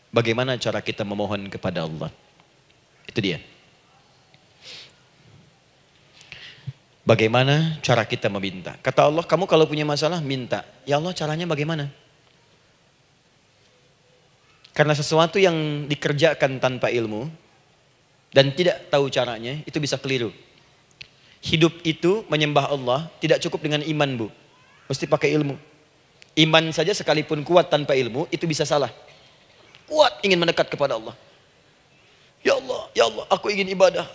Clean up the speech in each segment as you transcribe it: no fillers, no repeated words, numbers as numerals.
Bagaimana cara kita memohon kepada Allah? Itu dia. Bagaimana cara kita meminta? Kata Allah, kamu kalau punya masalah, minta. Ya Allah, caranya bagaimana? Karena sesuatu yang dikerjakan tanpa ilmu, dan tidak tahu caranya, itu bisa keliru. Hidup itu menyembah Allah, tidak cukup dengan iman, Bu. Mesti pakai ilmu. Iman saja sekalipun kuat tanpa ilmu, itu bisa salah. Kuat ingin mendekat kepada Allah. Ya Allah, aku ingin ibadah,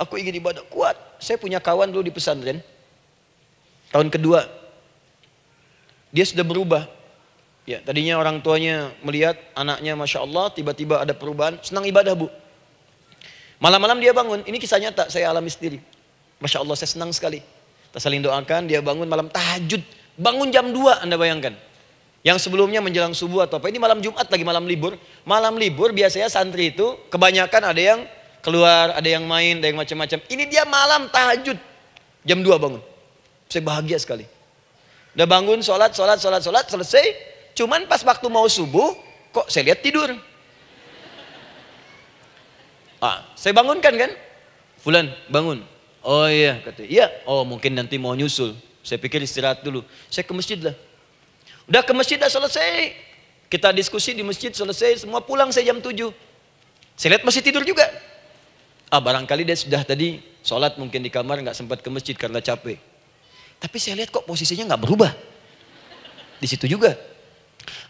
kuat. Saya punya kawan dulu di pesantren. Tahun kedua, dia sudah berubah. Ya, tadinya orang tuanya melihat anaknya, Masya Allah, tiba-tiba ada perubahan, senang ibadah, Bu. Malam-malam dia bangun, ini kisah nyata, saya alami sendiri. Masya Allah, saya senang sekali. Kita saling doakan, dia bangun malam tahajud. Bangun jam 2, Anda bayangkan. Yang sebelumnya menjelang subuh atau apa. Ini malam Jumat lagi, malam libur. Malam libur biasanya santri itu kebanyakan ada yang keluar, ada yang main, ada yang macam-macam. Ini dia malam tahajud. Jam 2 bangun. Saya bahagia sekali. Udah bangun, sholat, selesai. Cuman pas waktu mau subuh, kok saya lihat tidur. Saya bangunkan kan. Fulan, bangun. Oh iya, katanya. Iya, oh mungkin nanti mau nyusul. Saya pikir istirahat dulu. Saya ke masjid lah. Udah ke masjid, dah selesai. Kita diskusi di masjid, selesai. Semua pulang saya jam 7. Saya lihat masih tidur juga. Barangkali dia sudah tadi sholat mungkin di kamar, nggak sempat ke masjid karena capek. Tapi saya lihat kok posisinya nggak berubah. Di situ juga.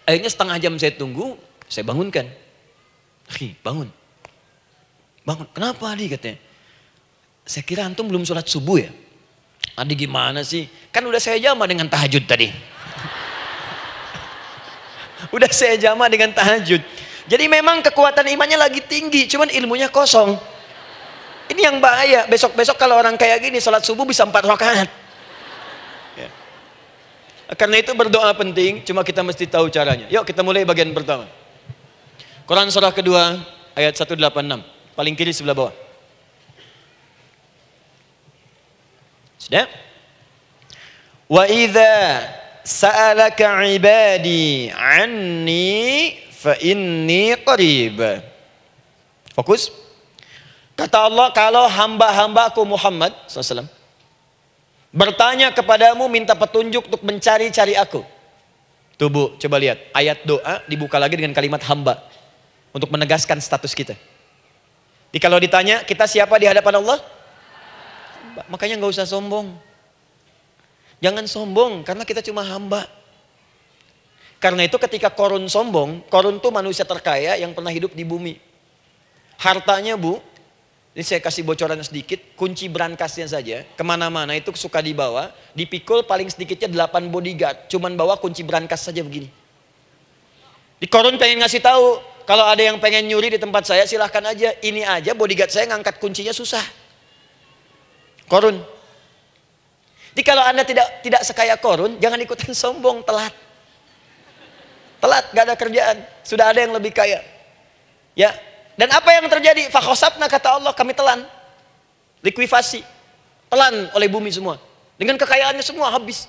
Akhirnya setengah jam saya tunggu, saya bangunkan. Bangun. Bangun. Kenapa Adi, katanya? Saya kira antum belum sholat subuh ya. Adi gimana sih? Kan udah saya jama dengan tahajud tadi. Udah saya jama dengan tahajud. Jadi memang kekuatan imannya lagi tinggi, cuman ilmunya kosong. Ini yang bahaya. Besok-besok kalau orang kayak gini sholat subuh bisa 4 rakaat. Ya. Karena itu berdoa penting, cuma kita mesti tahu caranya. Yuk kita mulai bagian pertama. Quran surah kedua ayat 186, paling kiri sebelah bawah. Sudah? Wa idza sa'alaka ibadi anni fa inni qarib. Fokus. Kata Allah, kalau hamba-hambaku Muhammad SAW bertanya kepadamu, minta petunjuk untuk mencari-cari aku. Tuh Bu, coba lihat. Ayat doa dibuka lagi dengan kalimat hamba. Untuk menegaskan status kita. Jadi kalau ditanya, kita siapa di hadapan Allah? Makanya nggak usah sombong. Jangan sombong, karena kita cuma hamba. Karena itu ketika Korun sombong, Korun tuh manusia terkaya yang pernah hidup di bumi. Hartanya Bu, ini saya kasih bocoran sedikit, kunci berangkasnya saja, kemana-mana itu suka dibawa, dipikul paling sedikitnya 8 bodyguard, cuman bawa kunci berangkas saja begini. Di Korun pengen ngasih tahu, kalau ada yang pengen nyuri di tempat saya silahkan aja, ini aja bodyguard saya ngangkat kuncinya susah. Korun. Jadi kalau Anda tidak sekaya Korun, jangan ikutan sombong, telat. Telat, gak ada kerjaan. Sudah ada yang lebih kaya. Ya. Dan apa yang terjadi? Fakhosabna, kata Allah, kami telan. Likuifasi. Telan oleh bumi semua. Dengan kekayaannya semua habis.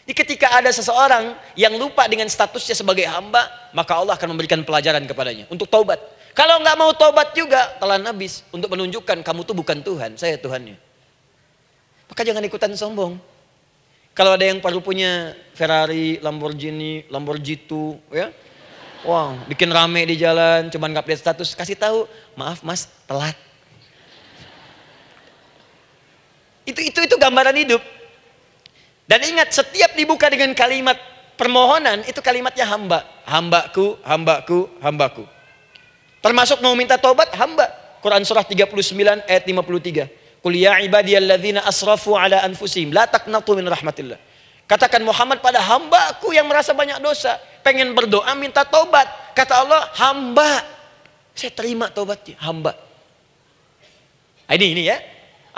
Jadi ketika ada seseorang yang lupa dengan statusnya sebagai hamba, maka Allah akan memberikan pelajaran kepadanya untuk taubat. Kalau nggak mau taubat juga, telan habis. Untuk menunjukkan kamu tuh bukan Tuhan, saya Tuhannya. Maka jangan ikutan sombong. Kalau ada yang baru punya Ferrari, Lamborghini, Lamborghini, ya, wow, bikin rame di jalan, cuman nggak update status, kasih tahu, maaf Mas, telat. Itu gambaran hidup. Dan ingat, setiap dibuka dengan kalimat permohonan, itu kalimatnya hamba. Hambaku, hambaku, hambaku. Termasuk mau minta taubat, hamba. Quran surah 39 ayat 53. Qul ya ibadiyalladzina asrafu ala anfusihim la taqnatu min rahmatillah. Katakan Muhammad pada hambaku yang merasa banyak dosa, pengen berdoa minta taubat. Kata Allah, hamba. Saya terima taubatnya, hamba. Ini ya.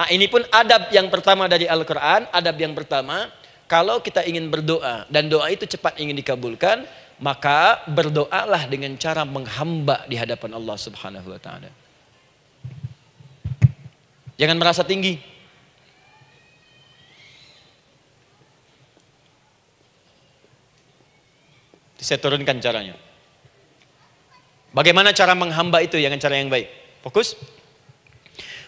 Ini pun adab yang pertama dari Al-Qur'an, adab yang pertama, kalau kita ingin berdoa dan doa itu cepat ingin dikabulkan, maka berdoalah dengan cara menghamba di hadapan Allah Subhanahu wa taala. Jangan merasa tinggi. Saya turunkan caranya. Bagaimana cara menghamba itu dengan cara yang baik? Fokus.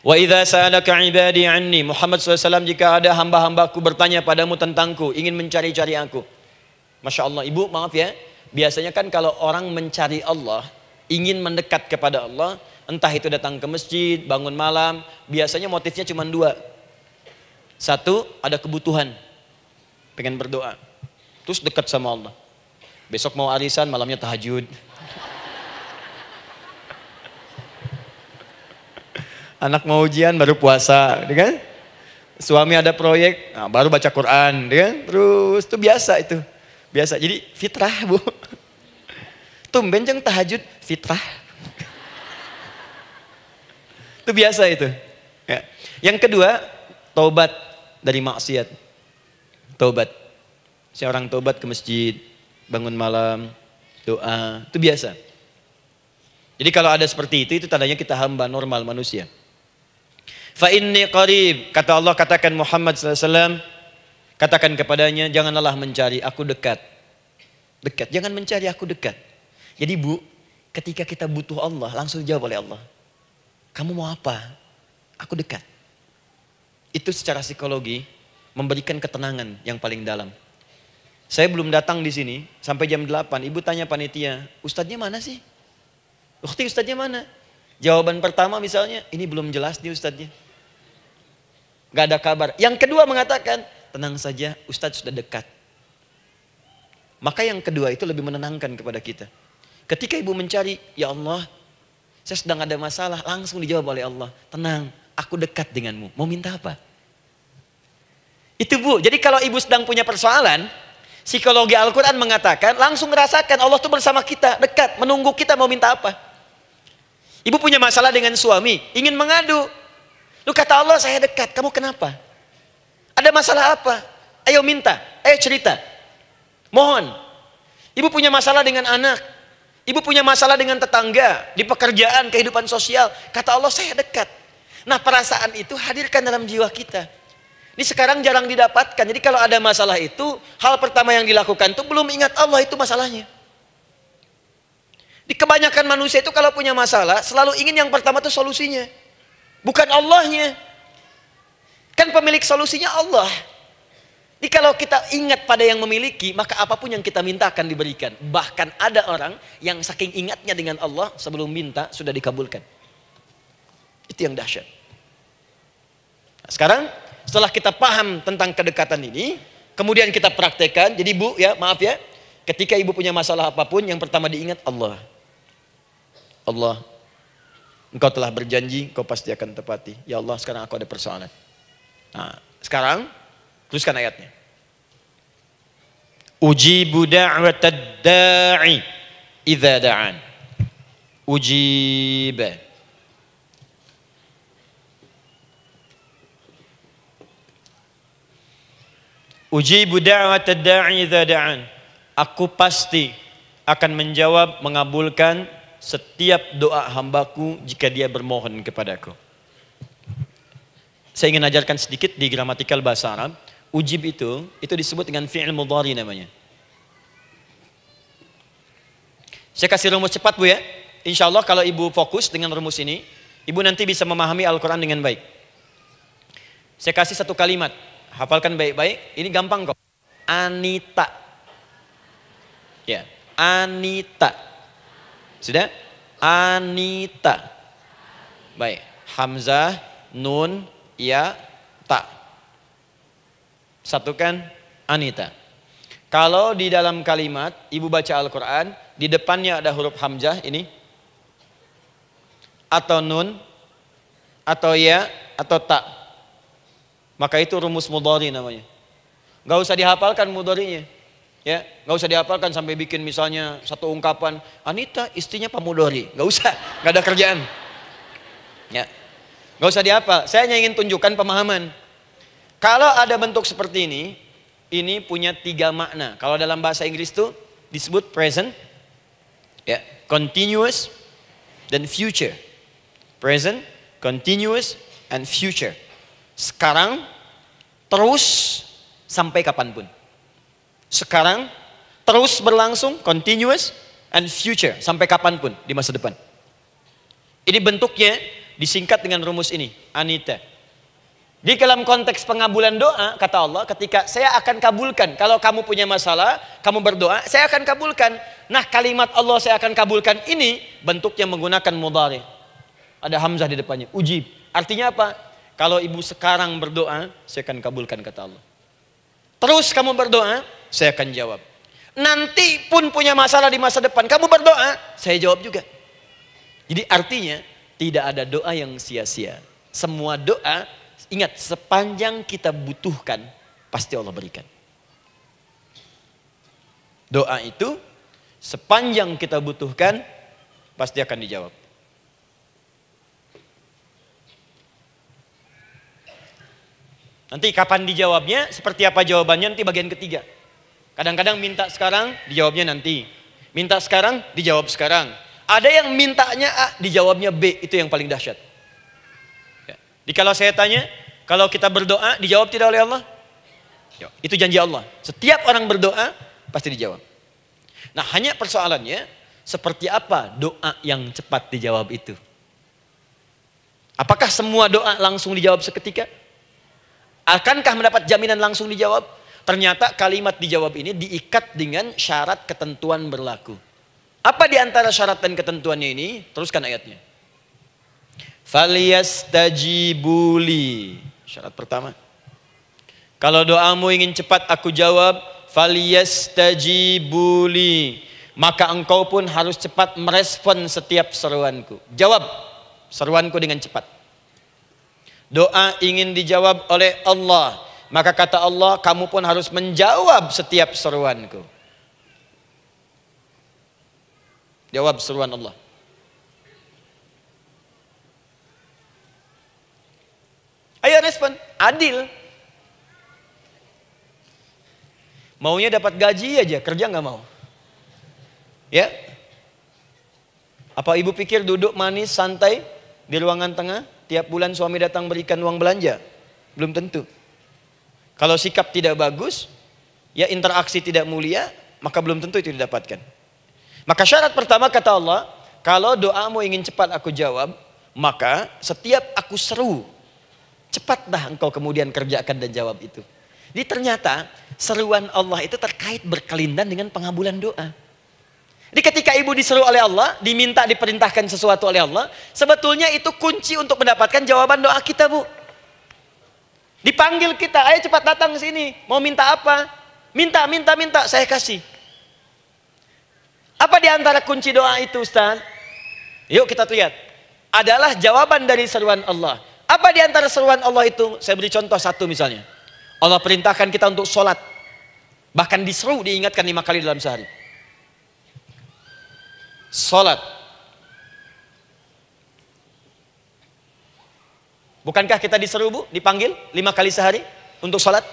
Wa idza sa'alaka ibadi anni, Muhammad SAW, jika ada hamba-hambaku bertanya padamu tentangku, ingin mencari-cari aku. Masya Allah, ibu maaf ya, biasanya kan kalau orang mencari Allah, ingin mendekat kepada Allah, entah itu datang ke masjid, bangun malam, biasanya motifnya cuma dua. Satu, ada kebutuhan, pengen berdoa, terus dekat sama Allah. Besok mau arisan, malamnya tahajud. Anak mau ujian baru puasa, kan? Suami ada proyek, nah, baru baca Quran, kan? Terus itu biasa itu, biasa. Jadi fitrah bu. Tumben jeng tahajud, fitrah. Itu biasa itu. Ya. Yang kedua, taubat dari maksiat. Taubat. Seorang taubat ke masjid, bangun malam, doa, itu biasa. Jadi kalau ada seperti itu tandanya kita hamba normal manusia. Fa inni qarib, kata Allah, katakan Muhammad SAW, katakan kepadanya, janganlah mencari, aku dekat. Dekat, jangan mencari, aku dekat. Jadi bu, ketika kita butuh Allah, langsung dijawab oleh Allah. Kamu mau apa? Aku dekat. Itu secara psikologi memberikan ketenangan yang paling dalam. Saya belum datang di sini sampai jam 8, ibu tanya panitia, ustadznya mana sih? Ukti, ustadznya mana? Jawaban pertama misalnya, ini belum jelas nih ustadznya. Gak ada kabar. Yang kedua mengatakan, tenang saja, ustadz sudah dekat. Maka yang kedua itu lebih menenangkan kepada kita. Ketika ibu mencari, ya Allah, saya sedang ada masalah, langsung dijawab oleh Allah. Tenang, aku dekat denganmu. Mau minta apa? Itu bu, jadi kalau ibu sedang punya persoalan, psikologi Al-Quran mengatakan, langsung merasakan Allah tuh bersama kita, dekat, menunggu kita mau minta apa. Ibu punya masalah dengan suami, ingin mengadu. Lu kata Allah, saya dekat, kamu kenapa? Ada masalah apa? Ayo minta, ayo cerita. Mohon. Ibu punya masalah dengan anak. Ibu punya masalah dengan tetangga, di pekerjaan, kehidupan sosial. Kata Allah, saya dekat. Nah perasaan itu hadirkan dalam jiwa kita. Ini sekarang jarang didapatkan. Jadi kalau ada masalah itu, hal pertama yang dilakukan itu belum ingat Allah itu masalahnya. Di kebanyakan manusia itu kalau punya masalah, selalu ingin yang pertama itu solusinya. Bukan Allahnya. Kan pemilik solusinya Allah. Jadi kalau kita ingat pada yang memiliki, maka apapun yang kita minta akan diberikan. Bahkan ada orang yang saking ingatnya dengan Allah, sebelum minta sudah dikabulkan. Itu yang dahsyat. Nah, sekarang setelah kita paham tentang kedekatan ini, kemudian kita praktekkan. Jadi bu ya, maaf ya, ketika ibu punya masalah apapun, yang pertama diingat Allah. Allah, Engkau telah berjanji, Engkau pasti akan tepati. Ya Allah, sekarang aku ada persoalan. Nah, sekarang teruskan ayatnya. Ujibu da'watad da'i idza da'an. Ujib. Ujibu da'watad da'i idza da'an. Aku pasti akan menjawab, mengabulkan setiap doa hambaku jika dia bermohon kepadaku. Saya ingin ajarkan sedikit di gramatikal bahasa Arab. Ujib itu disebut dengan fi'il mudhari namanya. Saya kasih rumus cepat bu ya. Insya Allah kalau ibu fokus dengan rumus ini, ibu nanti bisa memahami Al-Quran dengan baik. Saya kasih satu kalimat, hafalkan baik-baik. Ini gampang kok. Anita. Ya, Anita. Sudah? Anita. Baik. Hamzah, nun, ya, ta. Satukan Anita. Kalau di dalam kalimat ibu baca Al-Quran, di depannya ada huruf hamzah ini, atau nun, atau ya, atau ta, maka itu rumus mudhari namanya. Gak usah dihafalkan mudharinya. Ya, nggak usah dihafalkan sampai bikin misalnya satu ungkapan, Anita istrinya Pak Mudhari, nggak usah, nggak ada kerjaan. Ya, nggak usah dihafal. Saya hanya ingin tunjukkan pemahaman. Kalau ada bentuk seperti ini punya 3 makna. Kalau dalam bahasa Inggris itu disebut present, ya, continuous, dan future. Present, continuous, and future. Sekarang, terus, sampai kapanpun. Sekarang terus berlangsung, continuous, and future, sampai kapanpun di masa depan. Ini bentuknya disingkat dengan rumus ini, Anita. Di dalam konteks pengabulan doa, kata Allah, ketika saya akan kabulkan. Kalau kamu punya masalah, kamu berdoa, saya akan kabulkan. Nah, kalimat Allah saya akan kabulkan ini, bentuknya menggunakan mudhari. Ada hamzah di depannya, ujib. Artinya apa? Kalau ibu sekarang berdoa, saya akan kabulkan, kata Allah. Terus kamu berdoa, saya akan jawab. Nanti pun punya masalah di masa depan, kamu berdoa, saya jawab juga. Jadi artinya, tidak ada doa yang sia-sia. Semua doa, ingat, sepanjang kita butuhkan, pasti Allah berikan. Doa itu, sepanjang kita butuhkan, pasti akan dijawab. Nanti kapan dijawabnya, seperti apa jawabannya, nanti bagian ketiga. Kadang-kadang minta sekarang, dijawabnya nanti. Minta sekarang, dijawab sekarang. Ada yang mintanya A, dijawabnya B, itu yang paling dahsyat. Ya. Jadi kalau saya tanya, kalau kita berdoa, dijawab tidak oleh Allah? Ya, itu janji Allah. Setiap orang berdoa, pasti dijawab. Nah, hanya persoalannya, seperti apa doa yang cepat dijawab itu? Apakah semua doa langsung dijawab seketika? Akankah mendapat jaminan langsung dijawab? Ternyata kalimat dijawab ini diikat dengan syarat ketentuan berlaku. Apa di antara syarat dan ketentuannya ini? Teruskan ayatnya. Faliyastajibuli. Syarat pertama. Kalau doamu ingin cepat aku jawab, faliyastajibuli. Maka engkau pun harus cepat merespon setiap seruanku. Jawab seruanku dengan cepat. Doa ingin dijawab oleh Allah. Maka kata Allah, kamu pun harus menjawab setiap seruanku. Jawab seruan Allah. Ayo respon, adil. Maunya dapat gaji aja, kerja nggak mau. Ya? Apa ibu pikir duduk manis, santai di ruangan tengah, tiap bulan suami datang berikan uang belanja? Belum tentu. Kalau sikap tidak bagus, ya interaksi tidak mulia, maka belum tentu itu didapatkan. Maka syarat pertama kata Allah, kalau doamu ingin cepat aku jawab, maka setiap aku seru, cepatlah engkau kemudian kerjakan dan jawab itu. Jadi ternyata seruan Allah itu terkait berkelindan dengan pengabulan doa. Jadi ketika ibu diseru oleh Allah, diminta diperintahkan sesuatu oleh Allah, sebetulnya itu kunci untuk mendapatkan jawaban doa kita, Bu. Dipanggil kita, ayo cepat datang ke sini, mau minta apa? Minta, saya kasih. Apa di antara kunci doa itu, Ustaz? Yuk kita lihat. Adalah jawaban dari seruan Allah. Apa di antara seruan Allah itu? Saya beri contoh satu misalnya. Allah perintahkan kita untuk sholat. Bahkan diseru, diingatkan 5 kali dalam sehari. Sholat. Bukankah kita diseru, Bu? Dipanggil 5 kali sehari untuk sholat?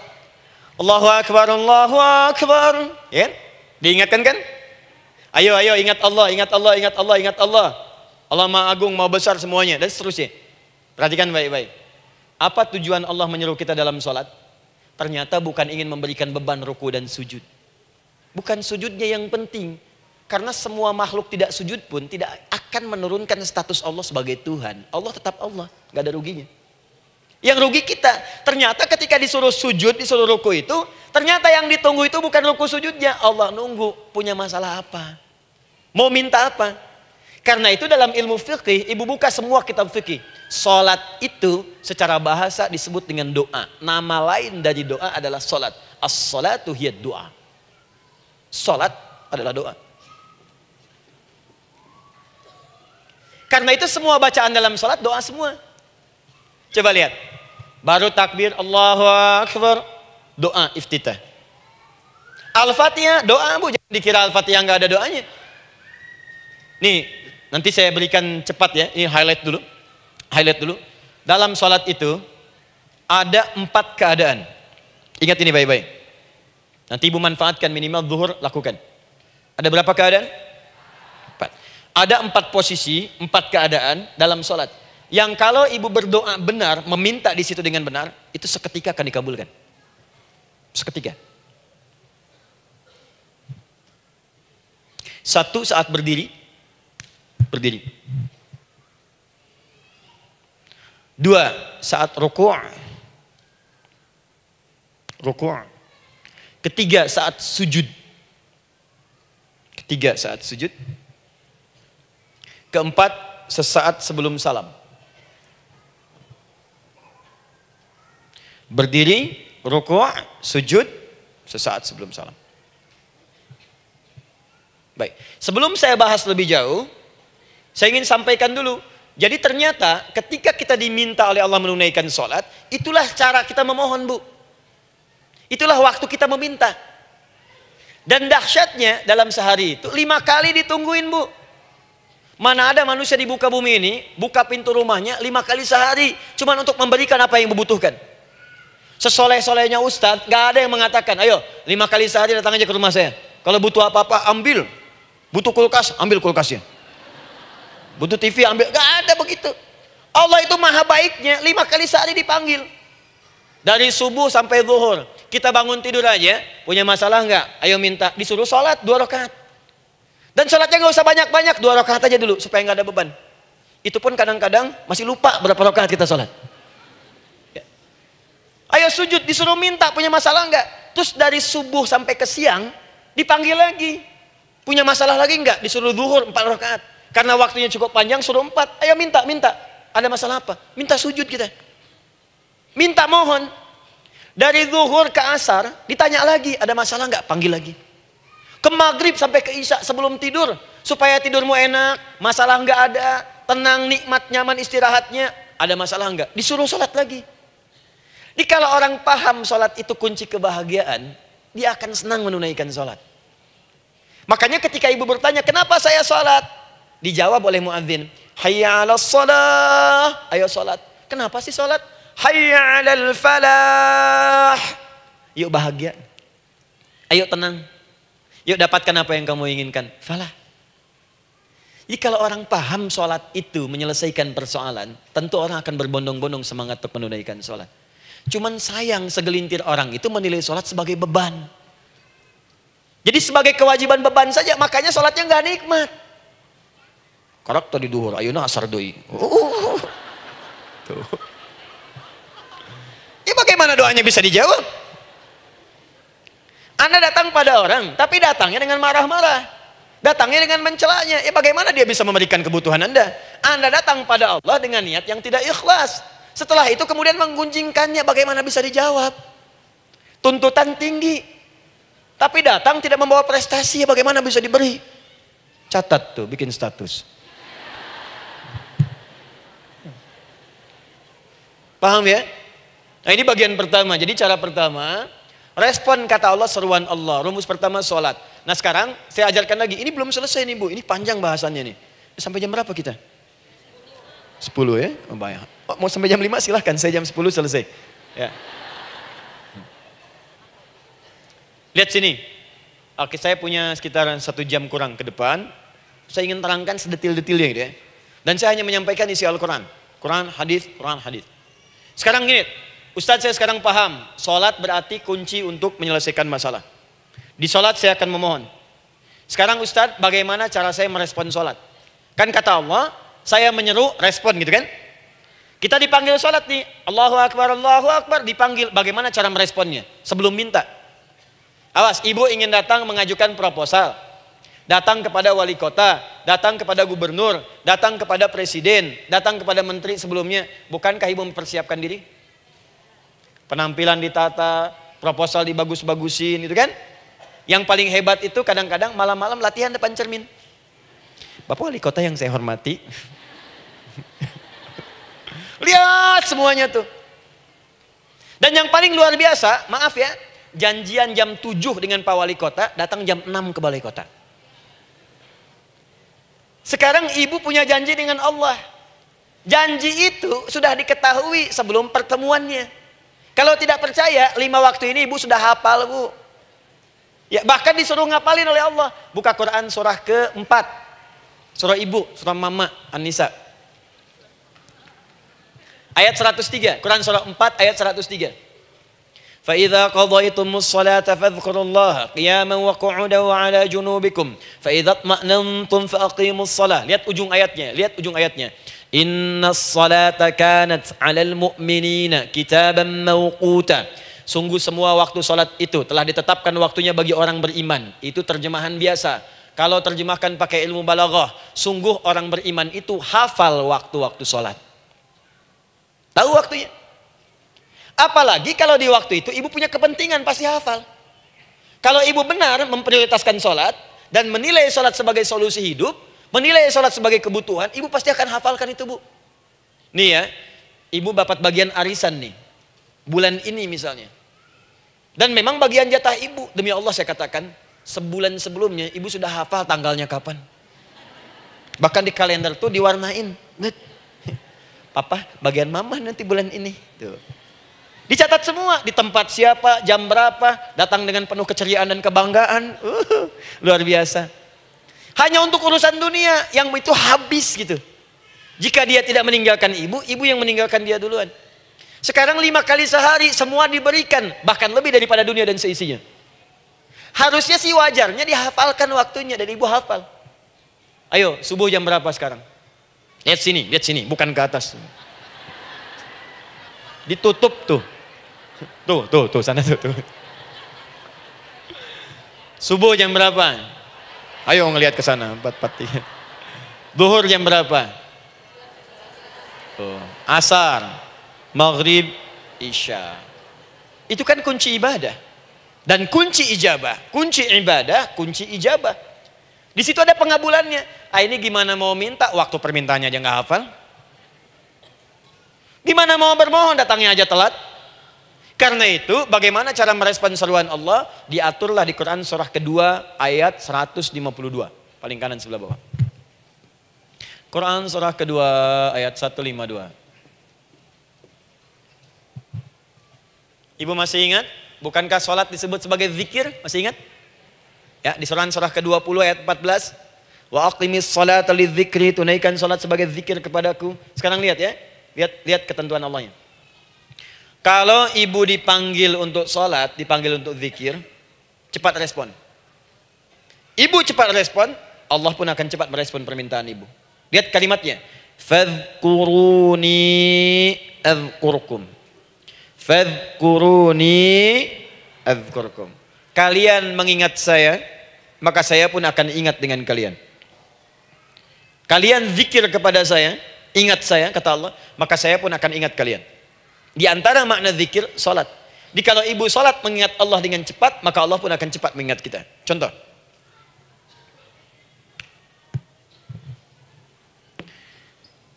Allahu Akbar, Allahu Akbar. Ya? Diingatkan kan? Ayo ingat Allah, ingat Allah, ingat Allah, ingat Allah. Allah Maha Agung, Maha Besar semuanya, dan seterusnya. Perhatikan baik-baik. Apa tujuan Allah menyuruh kita dalam sholat? Ternyata bukan ingin memberikan beban ruku dan sujud. Bukan sujudnya yang penting. Karena semua makhluk tidak sujud pun tidak akan menurunkan status Allah sebagai Tuhan. Allah tetap Allah, gak ada ruginya. Yang rugi kita, ternyata ketika disuruh sujud, disuruh ruku itu, ternyata yang ditunggu itu bukan ruku sujudnya. Allah nunggu, punya masalah apa? Mau minta apa? Karena itu dalam ilmu fikih, ibu buka semua kitab fikih. Salat itu secara bahasa disebut dengan doa. Nama lain dari doa adalah salat. As-salatu hiya doa. Salat adalah doa. Karena itu semua bacaan dalam salat doa semua. Coba lihat. Baru takbir Allahu Akbar, doa iftitah. Al-Fatihah doa, Bu, jangan dikira Al-Fatihah nggak ada doanya. Nih, nanti saya berikan cepat ya, ini highlight dulu. Highlight dulu. Dalam sholat itu ada 4 keadaan. Ingat ini baik-baik. Nanti ibu manfaatkan minimal zuhur, lakukan. Ada berapa keadaan? 4. Ada 4 posisi, 4 keadaan dalam sholat. Yang kalau ibu berdoa benar, meminta di situ dengan benar, itu seketika akan dikabulkan. Seketika. Satu, saat berdiri. Berdiri. Dua, saat rukuk. Rukuk. Ketiga, saat sujud. Ketiga, saat sujud. Keempat, sesaat sebelum salam. Berdiri, rukuk, sujud, sesaat sebelum salam. Baik, sebelum saya bahas lebih jauh, saya ingin sampaikan dulu. Jadi ternyata ketika kita diminta oleh Allah menunaikan sholat, itulah cara kita memohon, Bu. Itulah waktu kita meminta. Dan dahsyatnya dalam sehari itu 5 kali ditungguin, Bu. Mana ada manusia di muka bumi ini buka pintu rumahnya 5 kali sehari cuman untuk memberikan apa yang dibutuhkan. Sesoleh-solehnya Ustadz, gak ada yang mengatakan, ayo 5 kali sehari datang aja ke rumah saya. Kalau butuh apa-apa ambil. Butuh kulkas, ambil kulkasnya. Butuh TV, ambil. Gak ada begitu. Allah itu maha baiknya, 5 kali sehari dipanggil. Dari subuh sampai zuhur. Kita bangun tidur aja, punya masalah nggak? Ayo minta, disuruh sholat 2 rakaat. Dan sholatnya nggak usah banyak-banyak, 2 rakaat aja dulu supaya nggak ada beban. Itu pun kadang-kadang masih lupa berapa rakaat kita sholat. Ya. Ayo sujud, disuruh minta, punya masalah nggak? Terus dari subuh sampai ke siang dipanggil lagi, punya masalah lagi nggak? Disuruh zuhur 4 rakaat. Karena waktunya cukup panjang, suruh 4. Ayo minta. Ada masalah apa? Minta sujud kita. Minta mohon. Dari zuhur ke asar ditanya lagi, ada masalah nggak? Panggil lagi. Ke maghrib sampai ke isya sebelum tidur, supaya tidurmu enak, masalah nggak ada, tenang, nikmat, nyaman istirahatnya. Ada masalah nggak? Disuruh sholat lagi. Jadi kalau orang paham sholat itu kunci kebahagiaan, dia akan senang menunaikan sholat. Makanya ketika ibu bertanya, kenapa saya sholat? Dijawab oleh muadzin, hayya 'alas shalah, ayo sholat. Kenapa sih sholat? Hayya 'alal falah. Yuk bahagia. Ayo tenang. Yuk dapatkan apa yang kamu inginkan. Falah. Jadi kalau orang paham sholat itu menyelesaikan persoalan, tentu orang akan berbondong-bondong semangat untuk menunaikan sholat. Cuman sayang segelintir orang itu menilai sholat sebagai beban. Jadi sebagai kewajiban beban saja, makanya sholatnya nggak nikmat. Karak tadi duhur, ayeuna asar deui. Tuh. Ya bagaimana doanya bisa dijawab? Anda datang pada orang, tapi datangnya dengan marah-marah. Datangnya dengan mencelanya. Ya bagaimana dia bisa memberikan kebutuhan Anda? Anda datang pada Allah dengan niat yang tidak ikhlas. Setelah itu kemudian menggunjingkannya, bagaimana bisa dijawab? Tuntutan tinggi. Tapi datang tidak membawa prestasi, ya bagaimana bisa diberi? Catat tuh, bikin status. Paham ya? Nah ini bagian pertama. Jadi cara pertama, respon kata Allah, seruan Allah. Rumus pertama sholat. Nah sekarang saya ajarkan lagi. Ini belum selesai nih Bu. Ini panjang bahasannya nih. Sampai jam berapa kita? 10 ya? Oh, banyak. Oh, mau sampai jam 5 silahkan. Saya jam 10 selesai. Ya. Lihat sini. Oke, saya punya sekitar 1 jam kurang ke depan. Saya ingin terangkan sedetil-detilnya gitu ya. Dan saya hanya menyampaikan isi Al-Quran. Quran, hadis, Quran, hadis. Sekarang gini, Ustadz saya sekarang paham, sholat berarti kunci untuk menyelesaikan masalah. Di sholat saya akan memohon. Sekarang Ustadz, bagaimana cara saya merespon sholat? Kan kata Allah, saya menyeru, respon gitu kan? Kita dipanggil sholat nih, Allahu Akbar, dipanggil. Bagaimana cara meresponnya? Sebelum minta. Awas, ibu ingin datang mengajukan proposal. Datang kepada wali kota, datang kepada gubernur, datang kepada presiden, datang kepada menteri sebelumnya. Bukankah ibu mempersiapkan diri? Penampilan ditata, proposal dibagus-bagusin, itu kan? Yang paling hebat itu kadang-kadang malam-malam latihan depan cermin. Bapak wali kota yang saya hormati. Lihat semuanya tuh. Dan yang paling luar biasa, maaf ya, janjian jam 7 dengan Pak Wali Kota, datang jam 6 ke Balai Kota. Sekarang ibu punya janji dengan Allah. Janji itu sudah diketahui sebelum pertemuannya. Kalau tidak percaya, 5 waktu ini ibu sudah hafal Bu. Ya, bahkan disuruh ngapalin oleh Allah. Buka Quran surah ke-4. Surah ibu, surah mama, An-Nisa. Ayat 103, Quran surah 4 ayat 103. فَإِذَا قَضَيْتُمُ الصَّلَاةَ فَاذْكُرُوا اللَّهَ قِيَامًا وَقُعُودًا وَعَلَى جُنُوبِكُمْ فَإِذَا اطْمَأْنَنْتُمْ فَأَقِيمُوا الصَّلَاةَ. Lihat ujung ayatnya, lihat ujung ayatnya. Inna salata kanat 'alal mu'minina kitaban mawquta. Sungguh semua waktu salat itu telah ditetapkan waktunya bagi orang beriman. Itu terjemahan biasa. Kalau terjemahkan pakai ilmu balaghah, sungguh orang beriman itu hafal waktu-waktu salat. Tahu waktunya. Apalagi kalau di waktu itu ibu punya kepentingan, pasti hafal. Kalau ibu benar memprioritaskan sholat dan menilai sholat sebagai solusi hidup, menilai sholat sebagai kebutuhan, ibu pasti akan hafalkan itu, Bu. Nih ya, ibu dapat bagian arisan nih, bulan ini misalnya. Dan memang bagian jatah ibu, demi Allah saya katakan, sebulan sebelumnya ibu sudah hafal tanggalnya kapan. Bahkan di kalender tuh diwarnain. Papa, bagian mama nanti bulan ini. Tuh. Dicatat semua, di tempat siapa, jam berapa, datang dengan penuh keceriaan dan kebanggaan. Luar biasa. Hanya untuk urusan dunia, yang itu habis gitu. Jika dia tidak meninggalkan ibu, ibu yang meninggalkan dia duluan. Sekarang 5 kali sehari, semua diberikan, bahkan lebih daripada dunia dan seisinya. Harusnya sih wajarnya dihafalkan waktunya, dan ibu hafal. Ayo, subuh jam berapa sekarang? Lihat sini, bukan ke atas. Ditutup tuh. Tuh, sana tuh. Subuh jam berapa? Ayo ngelihat ke sana, 4:43. Zuhur jam berapa? Tuh. Asar, maghrib, isya. Itu kan kunci ibadah. Dan kunci ijabah, kunci ibadah, kunci ijabah. Di situ ada pengabulannya. Ini gimana mau minta, waktu permintaannya aja nggak hafal. Gimana mau bermohon, datangnya aja telat. Karena itu bagaimana cara merespon seruan Allah, diaturlah di Quran surah kedua ayat 152. Paling kanan sebelah bawah. Quran surah kedua ayat 152. Ibu masih ingat? Bukankah sholat disebut sebagai zikir? Masih ingat? Ya, di surah ke-20 ayat 14. Wa aqimis sholata lidzikri, tunaikan sholat sebagai zikir kepadaku. Sekarang lihat ya. Lihat ketentuan Allahnya. Kalau ibu dipanggil untuk sholat, dipanggil untuk zikir, cepat respon. Ibu cepat respon, Allah pun akan cepat merespon permintaan ibu. Lihat kalimatnya. Fadhkuruni adzkurkum. Fadhkuruni adzkurkum. Kalian mengingat saya, maka saya pun akan ingat dengan kalian. Kalian zikir kepada saya, ingat saya, kata Allah, maka saya pun akan ingat kalian. Di antara makna zikir, salat. Kalau ibu salat mengingat Allah dengan cepat, maka Allah pun akan cepat mengingat kita. Contoh.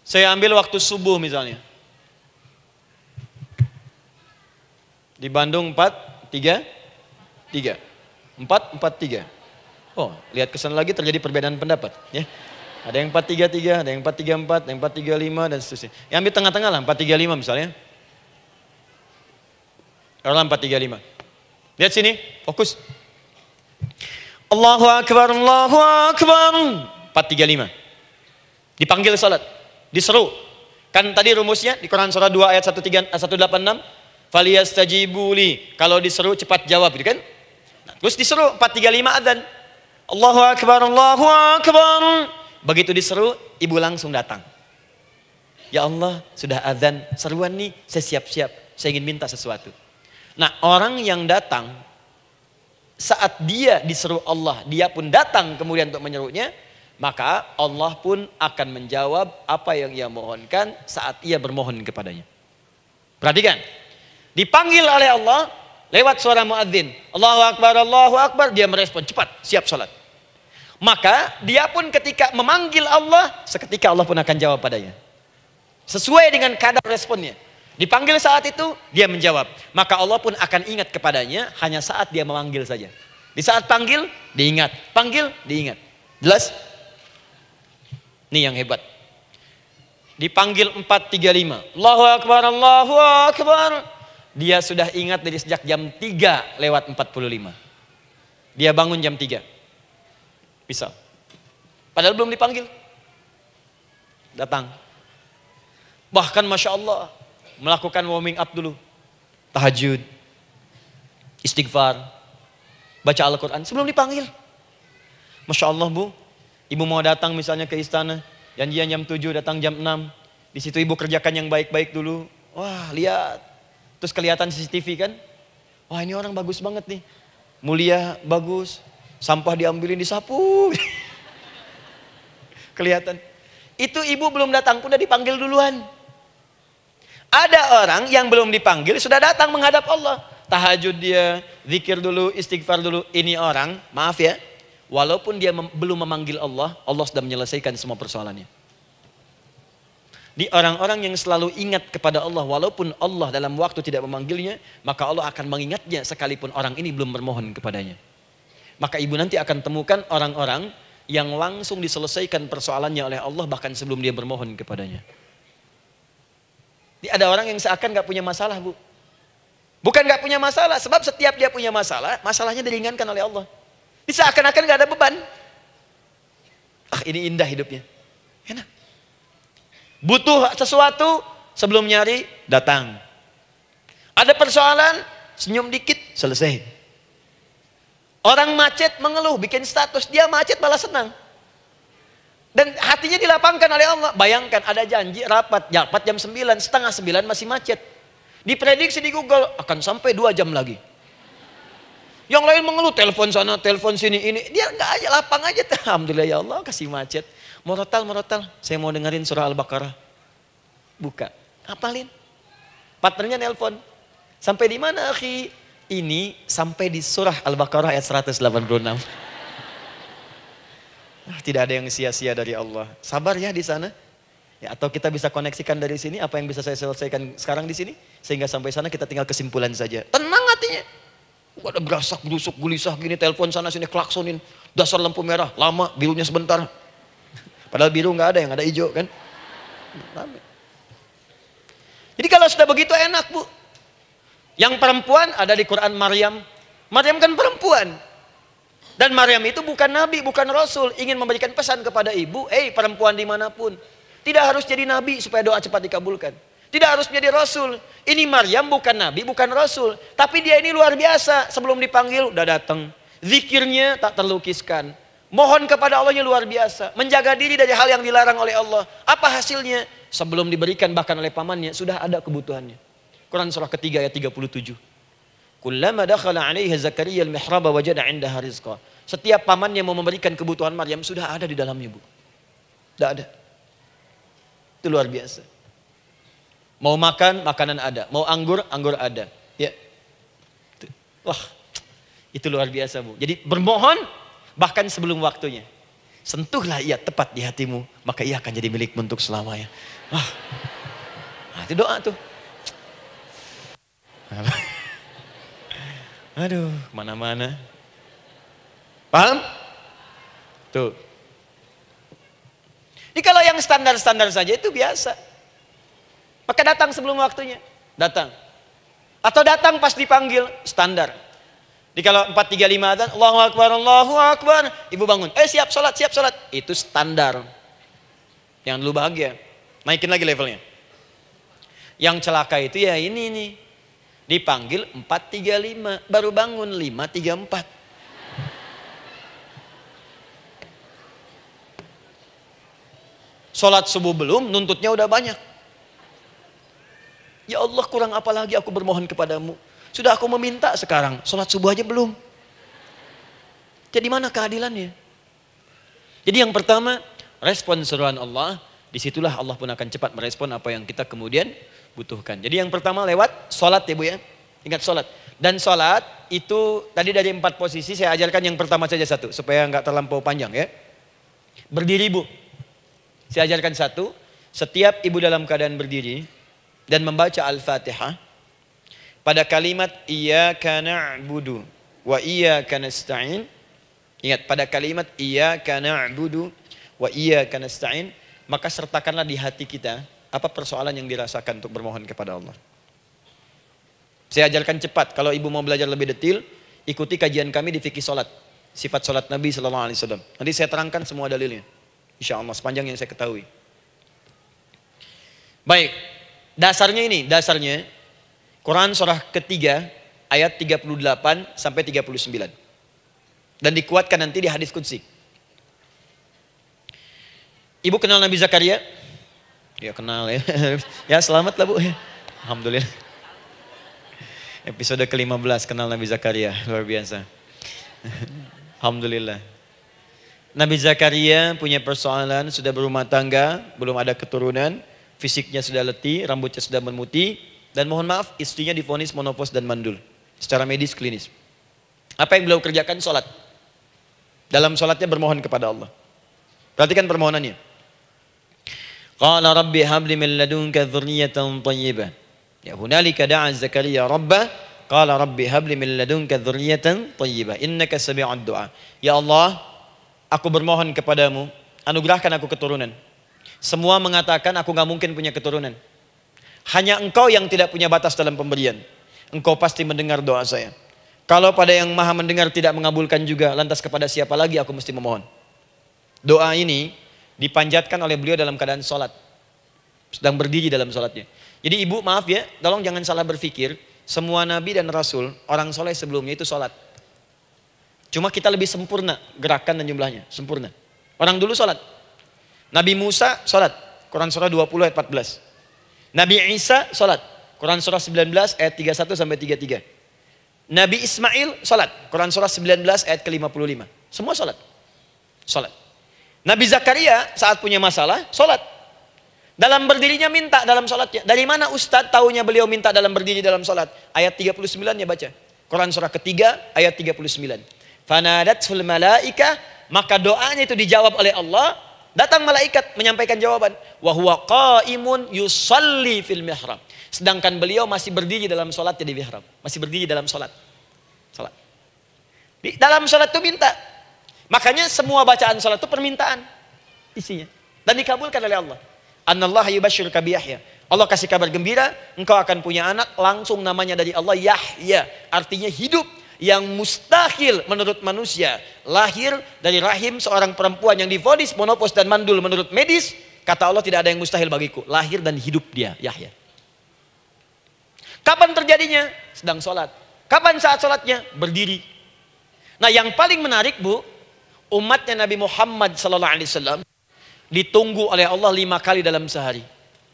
Saya ambil waktu subuh misalnya. Di Bandung 4:33. 4:43. Oh, lihat kesan lagi terjadi perbedaan pendapat, ya. Ada yang 4:33, ada yang 4:34, ada yang 4:35 dan seterusnya. Yang ambil tengah-tengah lah, 4:35 misalnya. Kalau 4:35. Lihat sini, fokus. Allahu Akbar, Allahu Akbar. 4:35. Dipanggil salat, diseru. Kan tadi rumusnya di Quran surah 2 ayat 186. Faliyastajibuli. Kalau diseru cepat jawab, gitu kan? Nah, terus diseru 4:35 adzan. Allahu Akbar, Allahu Akbar. Begitu diseru, ibu langsung datang. Ya Allah, sudah adzan, seruan nih, saya siap-siap, saya ingin minta sesuatu. Nah, orang yang datang saat dia diseru Allah, dia pun datang kemudian untuk menyerunya, maka Allah pun akan menjawab apa yang ia mohonkan saat ia bermohon kepadanya. Perhatikan, dipanggil oleh Allah lewat suara muadzin, Allahu Akbar, dia merespon cepat, siap salat. Maka dia pun ketika memanggil Allah, seketika Allah pun akan jawab padanya. Sesuai dengan kadar responnya. Dipanggil saat itu, dia menjawab. Maka Allah pun akan ingat kepadanya hanya saat dia memanggil saja. Di saat panggil, diingat. Panggil, diingat. Jelas? Ini yang hebat. Dipanggil 4:35. Allahu Akbar, Allahu Akbar. Dia sudah ingat dari sejak jam 3:45. Dia bangun jam 3. Bisa. Padahal belum dipanggil. Datang. Bahkan Masya Allah, melakukan warming up dulu. Tahajud. istighfar, baca Al-Quran sebelum dipanggil. Masya Allah Bu, ibu mau datang misalnya ke istana, janjian jam 7, datang jam 6. Di situ ibu kerjakan yang baik-baik dulu. Wah lihat, terus kelihatan CCTV kan. Wah ini orang bagus banget nih, mulia, bagus. Sampah diambilin, disapu. Kelihatan. Itu ibu belum datang pun udah dipanggil duluan. Ada orang yang belum dipanggil sudah datang menghadap Allah. Tahajud dia, zikir dulu, istighfar dulu. Ini orang, maaf ya, walaupun dia belum memanggil Allah, Allah sudah menyelesaikan semua persoalannya. Di orang-orang yang selalu ingat kepada Allah, walaupun Allah dalam waktu tidak memanggilnya, maka Allah akan mengingatnya sekalipun orang ini belum bermohon kepadanya. Maka ibu nanti akan temukan orang-orang yang langsung diselesaikan persoalannya oleh Allah bahkan sebelum dia bermohon kepadanya. Ada orang yang seakan gak punya masalah Bu. Bukan gak punya masalah, sebab setiap dia punya masalah, masalahnya diringankan oleh Allah. Seakan-akan gak ada beban. Ah ini indah hidupnya. Enak. Butuh sesuatu, sebelum nyari, datang. Ada persoalan, senyum dikit, selesai. Orang macet mengeluh, bikin status, dia macet malah senang. Dan hatinya dilapangkan oleh Allah. Bayangkan ada janji rapat jam 9, setengah 9 masih macet. Diprediksi di Google akan sampai 2 jam lagi. Yang lain mengeluh, telepon sana, telepon sini, ini. Dia nggak aja, lapang aja. Alhamdulillah ya Allah kasih macet. Morotal, saya mau dengerin surah Al-Baqarah. Buka, hafalin. Partnernya nelpon. Sampai di mana akhi? Ini sampai di surah Al-Baqarah ayat 186. Tidak ada yang sia-sia dari Allah. Sabar ya di sana. Ya, atau kita bisa koneksikan dari sini apa yang bisa saya selesaikan sekarang di sini sehingga sampai sana kita tinggal kesimpulan saja. Tenang hatinya. Gak ada gerasak, gerusuk, gelisah gini, telepon sana sini, klaksonin. Dasar lampu merah, lama, birunya sebentar. Padahal biru nggak ada, yang ada hijau kan. Jadi kalau sudah begitu enak Bu. Yang perempuan ada di Quran Maryam. Maryam kan perempuan. Dan Maryam itu bukan nabi, bukan rasul. Ingin memberikan pesan kepada ibu, perempuan dimanapun. Tidak harus jadi nabi supaya doa cepat dikabulkan. Tidak harus menjadi rasul. Ini Maryam bukan nabi, bukan rasul. Tapi dia ini luar biasa. Sebelum dipanggil udah datang. Zikirnya tak terlukiskan. Mohon kepada Allahnya luar biasa. Menjaga diri dari hal yang dilarang oleh Allah. Apa hasilnya? Sebelum diberikan bahkan oleh pamannya sudah ada kebutuhannya. Quran surah ketiga ayat 37. Kullama dakhala 'alaiha Zakaria al-mihraba wajada 'indaha rizqa. Setiap pamannya mau memberikan kebutuhan Maryam sudah ada di dalamnya Bu. Sudah ada. Itu luar biasa. Mau makan, makanan ada. Mau anggur, anggur ada. Ya. Wah, itu luar biasa Bu. Jadi bermohon bahkan sebelum waktunya. Sentuhlah ia tepat di hatimu, maka ia akan jadi milikmu untuk selamanya. Wah, nah, itu doa tuh. Aduh, mana-mana. Paham? Tuh. Jadi kalau yang standar-standar saja itu biasa. Maka datang sebelum waktunya. Datang. Atau datang pas dipanggil, standar. Jadi kalau 4.35 adzan, Allahu Akbar, Allahu Akbar. Ibu bangun, siap sholat, siap sholat. Itu standar. Yang dulu bahagia. Naikin lagi levelnya. Yang celaka itu ya ini nih. Dipanggil 4.35, baru bangun 5.34. Sholat subuh belum, nuntutnya udah banyak. Ya Allah, kurang apa lagi aku bermohon kepadamu. Sudah aku meminta sekarang, sholat subuh aja belum. Jadi mana keadilannya? Jadi yang pertama, respon seruan Allah. Disitulah Allah pun akan cepat merespon apa yang kita kemudian butuhkan. Jadi yang pertama lewat sholat ya Bu ya. Ingat sholat. Dan sholat itu tadi dari 4 posisi saya ajarkan yang pertama saja satu. Supaya nggak terlampau panjang ya. Berdiri Bu. Saya ajarkan satu. Setiap ibu dalam keadaan berdiri dan membaca Al-Fatihah. Pada kalimat iyyaka na'budu wa iyyaka nasta'in. Ingat pada kalimat iyyaka na'budu wa iyyaka nasta'in. Maka sertakanlah di hati kita apa persoalan yang dirasakan untuk bermohon kepada Allah. Saya ajarkan cepat. Kalau ibu mau belajar lebih detail, ikuti kajian kami di fikih sholat. Sifat sholat Nabi SAW. Nanti saya terangkan semua dalilnya. Insya Allah sepanjang yang saya ketahui. Baik. Dasarnya ini. Dasarnya Quran surah ketiga ayat 38 sampai 39. Dan dikuatkan nanti di hadis qudsi. Ibu kenal Nabi Zakaria? Ya kenal ya. Ya selamat lah Bu. Alhamdulillah. Episode ke-15 kenal Nabi Zakaria. Luar biasa. Alhamdulillah. Nabi Zakaria punya persoalan, sudah berumah tangga, belum ada keturunan, fisiknya sudah letih, rambutnya sudah memutih, dan mohon maaf istrinya divonis menopause dan mandul. Secara medis klinis. Apa yang beliau kerjakan? Sholat. Dalam sholatnya bermohon kepada Allah. Perhatikan permohonannya. Qala rabbi habli min ladunka dzurriyyatan thayyibah. Ya hunalika da'a Zakaria rabbah. Qala rabbi habli min ladunka dzurriyyatan thayyibah. Innaka sami'ud du'a. Ya Allah, aku bermohon kepadamu, anugerahkan aku keturunan. Semua mengatakan aku gak mungkin punya keturunan. Hanya engkau yang tidak punya batas dalam pemberian. Engkau pasti mendengar doa saya. Kalau pada yang maha mendengar tidak mengabulkan juga, lantas kepada siapa lagi aku mesti memohon? Doa ini dipanjatkan oleh beliau dalam keadaan sholat. Sedang berdiri dalam sholatnya. Jadi ibu maaf ya, tolong jangan salah berpikir. Semua nabi dan rasul, orang soleh sebelumnya itu sholat. Cuma kita lebih sempurna gerakan dan jumlahnya, sempurna. Orang dulu sholat. Nabi Musa sholat, Quran surah 20 ayat 14. Nabi Isa sholat, Quran surah 19 ayat 31 sampai 33. Nabi Ismail sholat, Quran surah 19 ayat ke-55. Semua sholat. Sholat. Nabi Zakaria saat punya masalah, sholat. Dalam berdirinya minta dalam sholatnya. Dari mana Ustadz tahunya beliau minta dalam berdiri dalam sholat? Ayat 39 ya baca. Quran surah ketiga ayat 39. Fanadatsul malaika, maka doanya itu dijawab oleh Allah. Datang malaikat menyampaikan jawaban. Wa huwa qaimun yusalli fil mihrab. Sedangkan beliau masih berdiri dalam sholatnya di mihrab. Masih berdiri dalam sholat. Sholat. Di dalam sholat itu minta. Makanya semua bacaan sholat itu permintaan isinya. Dan dikabulkan oleh Allah. Anallaha yubashshiruka bi Yahya. Allah kasih kabar gembira, engkau akan punya anak, langsung namanya dari Allah Yahya. Artinya hidup yang mustahil menurut manusia. Lahir dari rahim seorang perempuan yang divonis menopause dan mandul menurut medis. Kata Allah tidak ada yang mustahil bagiku. Lahir dan hidup dia, Yahya. Kapan terjadinya? Sedang sholat. Kapan saat sholatnya? Berdiri. Nah yang paling menarik Bu, umatnya Nabi Muhammad SAW ditunggu oleh Allah 5 kali dalam sehari.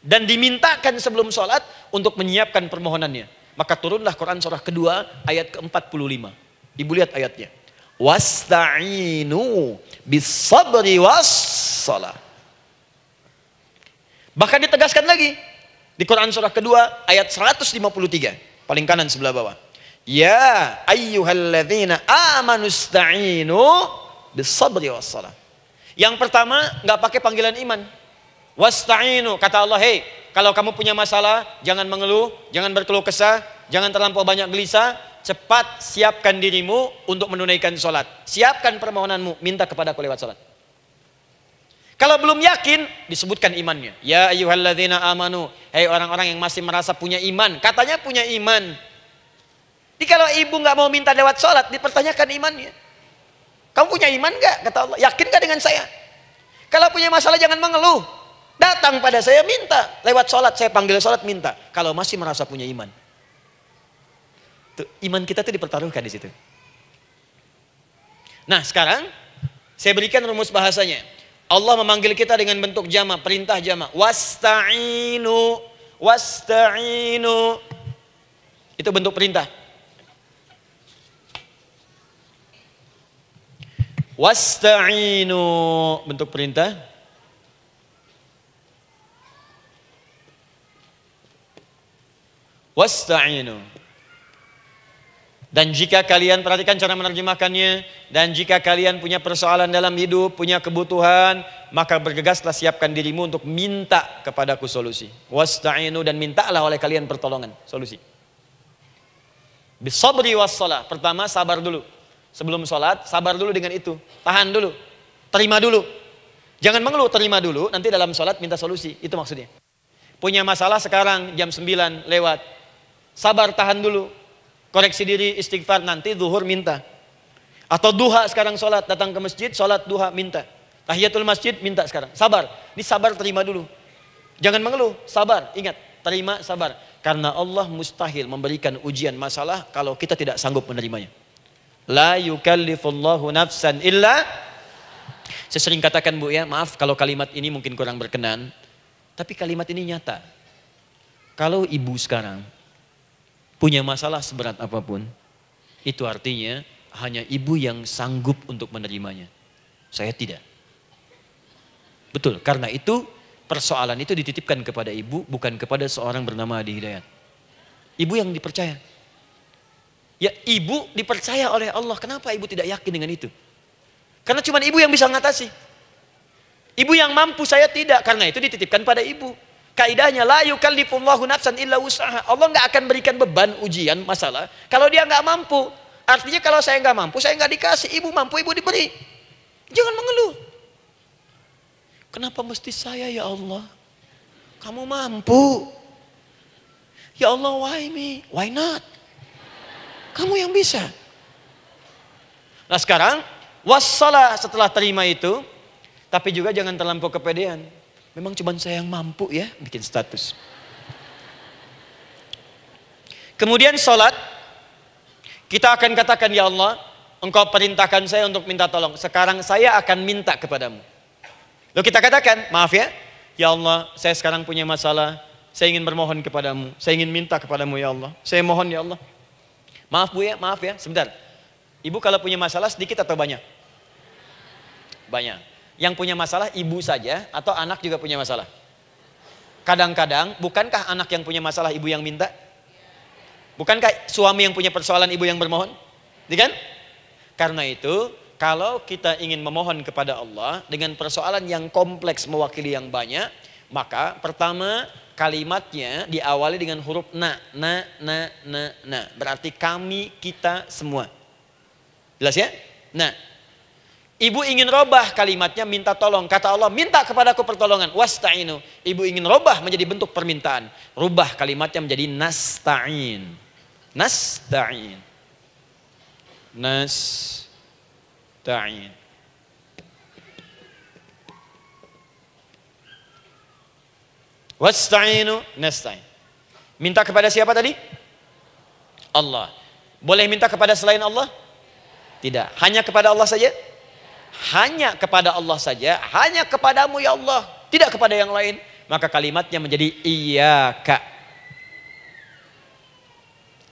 Dan dimintakan sebelum sholat untuk menyiapkan permohonannya. Maka turunlah Quran surah kedua ayat ke-45. Ibu lihat ayatnya. Wasta'inu bis-sabri was-salah. Bahkan ditegaskan lagi. Di Quran surah kedua ayat 153. Paling kanan sebelah bawah. Ya ayyuhalladzina amanusta'inu bis-sabri was-salah. Yang pertama nggak pakai panggilan iman. Wasta'inu, kata Allah, hey, kalau kamu punya masalah, jangan mengeluh, jangan berkeluh kesah, jangan terlampau banyak gelisah, cepat siapkan dirimu untuk menunaikan sholat. Siapkan permohonanmu, minta kepada aku lewat sholat. Kalau belum yakin, disebutkan imannya. Ya ayyuhalladzina amanu, hey orang-orang yang masih merasa punya iman, katanya punya iman. Jadi kalau ibu nggak mau minta lewat sholat, dipertanyakan imannya. Kamu punya iman nggak? Kata Allah, yakin nggak dengan saya? Kalau punya masalah jangan mengeluh. Datang pada saya minta. Lewat sholat, saya panggil sholat minta. Kalau masih merasa punya iman. Tuh, iman kita tuh dipertaruhkan di situ. Nah sekarang, saya berikan rumus bahasanya. Allah memanggil kita dengan bentuk jama, perintah jama. Wasta'inu, wasta'inu. Itu bentuk perintah. Wasta'inu, bentuk perintah. Wasta'inu. Dan jika kalian, perhatikan cara menerjemahkannya, dan jika kalian punya persoalan dalam hidup, punya kebutuhan, maka bergegaslah siapkan dirimu untuk minta kepadaku solusi. Wasta'inu, dan mintalah oleh kalian pertolongan, solusi. Bisabri wassalah. Pertama sabar dulu. Sebelum sholat, sabar dulu dengan itu. Tahan dulu. Terima dulu. Jangan mengeluh, terima dulu. Nanti dalam sholat minta solusi. Itu maksudnya. Punya masalah sekarang jam 9 lewat. Sabar, tahan dulu. Koreksi diri, istighfar. Nanti zuhur minta. Atau duha sekarang sholat. Datang ke masjid, sholat duha minta. Tahiyatul masjid minta sekarang. Sabar. Ini sabar, terima dulu. Jangan mengeluh, sabar. Ingat, terima, sabar. Karena Allah mustahil memberikan ujian masalah kalau kita tidak sanggup menerimanya. La yukallifullahu nafsan illa. Saya sering katakan Bu ya, maaf kalau kalimat ini mungkin kurang berkenan. Tapi kalimat ini nyata. Kalau ibu sekarang punya masalah seberat apapun, itu artinya hanya ibu yang sanggup untuk menerimanya. Saya tidak. Betul, karena itu persoalan itu dititipkan kepada ibu, bukan kepada seorang bernama Adi Hidayat. Ibu yang dipercaya. Ya ibu dipercaya oleh Allah, kenapa ibu tidak yakin dengan itu? Karena cuma ibu yang bisa mengatasi. Ibu yang mampu, saya tidak, karena itu dititipkan pada ibu. Kaidahnya la yukallifullahu nafsan illa wus'aha. Allah nggak akan berikan beban ujian masalah kalau dia nggak mampu. Artinya kalau saya nggak mampu, saya nggak dikasih. Ibu mampu, ibu diberi. Jangan mengeluh. Kenapa mesti saya ya Allah? Kamu mampu. Ya Allah, why me? Why not? Kamu yang bisa. Nah sekarang, wassalah setelah terima itu, tapi juga jangan terlampau kepedean. Memang cuma saya yang mampu ya, bikin status. Kemudian sholat, kita akan katakan, ya Allah, Engkau perintahkan saya untuk minta tolong. Sekarang saya akan minta kepadamu. Lalu kita katakan, maaf ya Allah, saya sekarang punya masalah, saya ingin bermohon kepadamu, saya ingin minta kepadamu ya Allah, saya mohon ya Allah. Maaf Bu ya, maaf ya, sebentar. Ibu kalau punya masalah sedikit atau banyak? Banyak. Yang punya masalah ibu saja atau anak juga punya masalah? Kadang-kadang, bukankah anak yang punya masalah ibu yang minta? Bukankah suami yang punya persoalan ibu yang bermohon? Kan? Karena itu, kalau kita ingin memohon kepada Allah dengan persoalan yang kompleks mewakili yang banyak, maka pertama kalimatnya diawali dengan huruf na. Berarti kami, kita, semua. Jelas ya? Nah, ibu ingin robah kalimatnya minta tolong. Kata Allah, minta kepadaku pertolongan. Wasta'inu. Ibu ingin robah menjadi bentuk permintaan. Rubah kalimatnya menjadi nasta'in. Nasta'in. Nasta'in. Wasta'inu nasta'in. Minta kepada siapa tadi? Allah. Boleh minta kepada selain Allah? Tidak. Hanya kepada Allah saja? Hanya kepada Allah saja. Hanya kepadamu ya Allah. Tidak kepada yang lain. Maka kalimatnya menjadi iyyaka.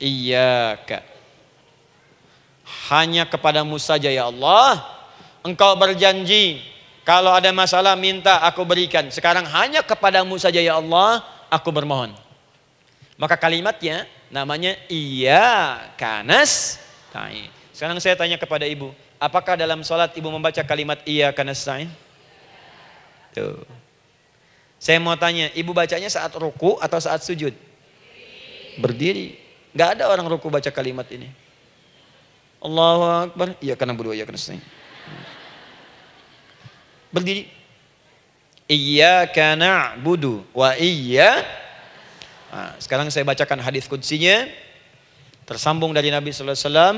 Iyyaka. Hanya kepadamu saja ya Allah. Engkau berjanji, kalau ada masalah minta aku berikan. Sekarang hanya kepadamu saja ya Allah, aku bermohon. Maka kalimatnya namanya iyyaka nasta'in. Sekarang saya tanya kepada ibu, apakah dalam sholat ibu membaca kalimat iyyaka nasta'in? Tuh. Saya mau tanya, ibu bacanya saat ruku atau saat sujud? Berdiri. Gak ada orang ruku baca kalimat ini. Allahu Akbar, iyyaka na'budu wa iyyaka nasta'in. Berdiri. Iyyaka na'budu wa sekarang saya bacakan hadis qudsinya. Tersambung dari Nabi sallallahu alaihi wasallam.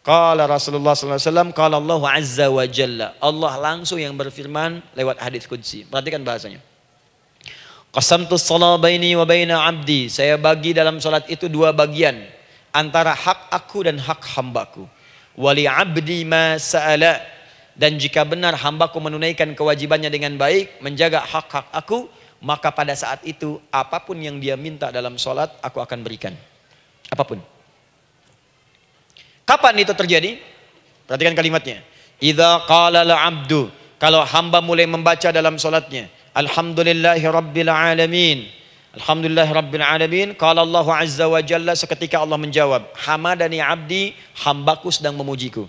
Qala Rasulullah sallallahu alaihi wasallam, qala Allah azza wa jalla. Allah langsung yang berfirman lewat hadis qudsi. Perhatikan bahasanya. Qasamtu shalah baini wa baina abdi. Saya bagi dalam salat itu dua bagian, antara hak aku dan hak hambaku. Wali abdi ma sa'ala. Dan jika benar hambaku menunaikan kewajibannya dengan baik, menjaga hak-hak aku, maka pada saat itu apapun yang dia minta dalam salat aku akan berikan. Apapun. Kapan itu terjadi? Perhatikan kalimatnya. Idza qala al-'abdu, kalau hamba mulai membaca dalam salatnya, alhamdulillahi rabbil alamin. Alhamdulillahi rabbil alamin. Qala Allah azza wa jalla, seketika Allah menjawab, hamadani 'abdi, hambaku sedang memujiku.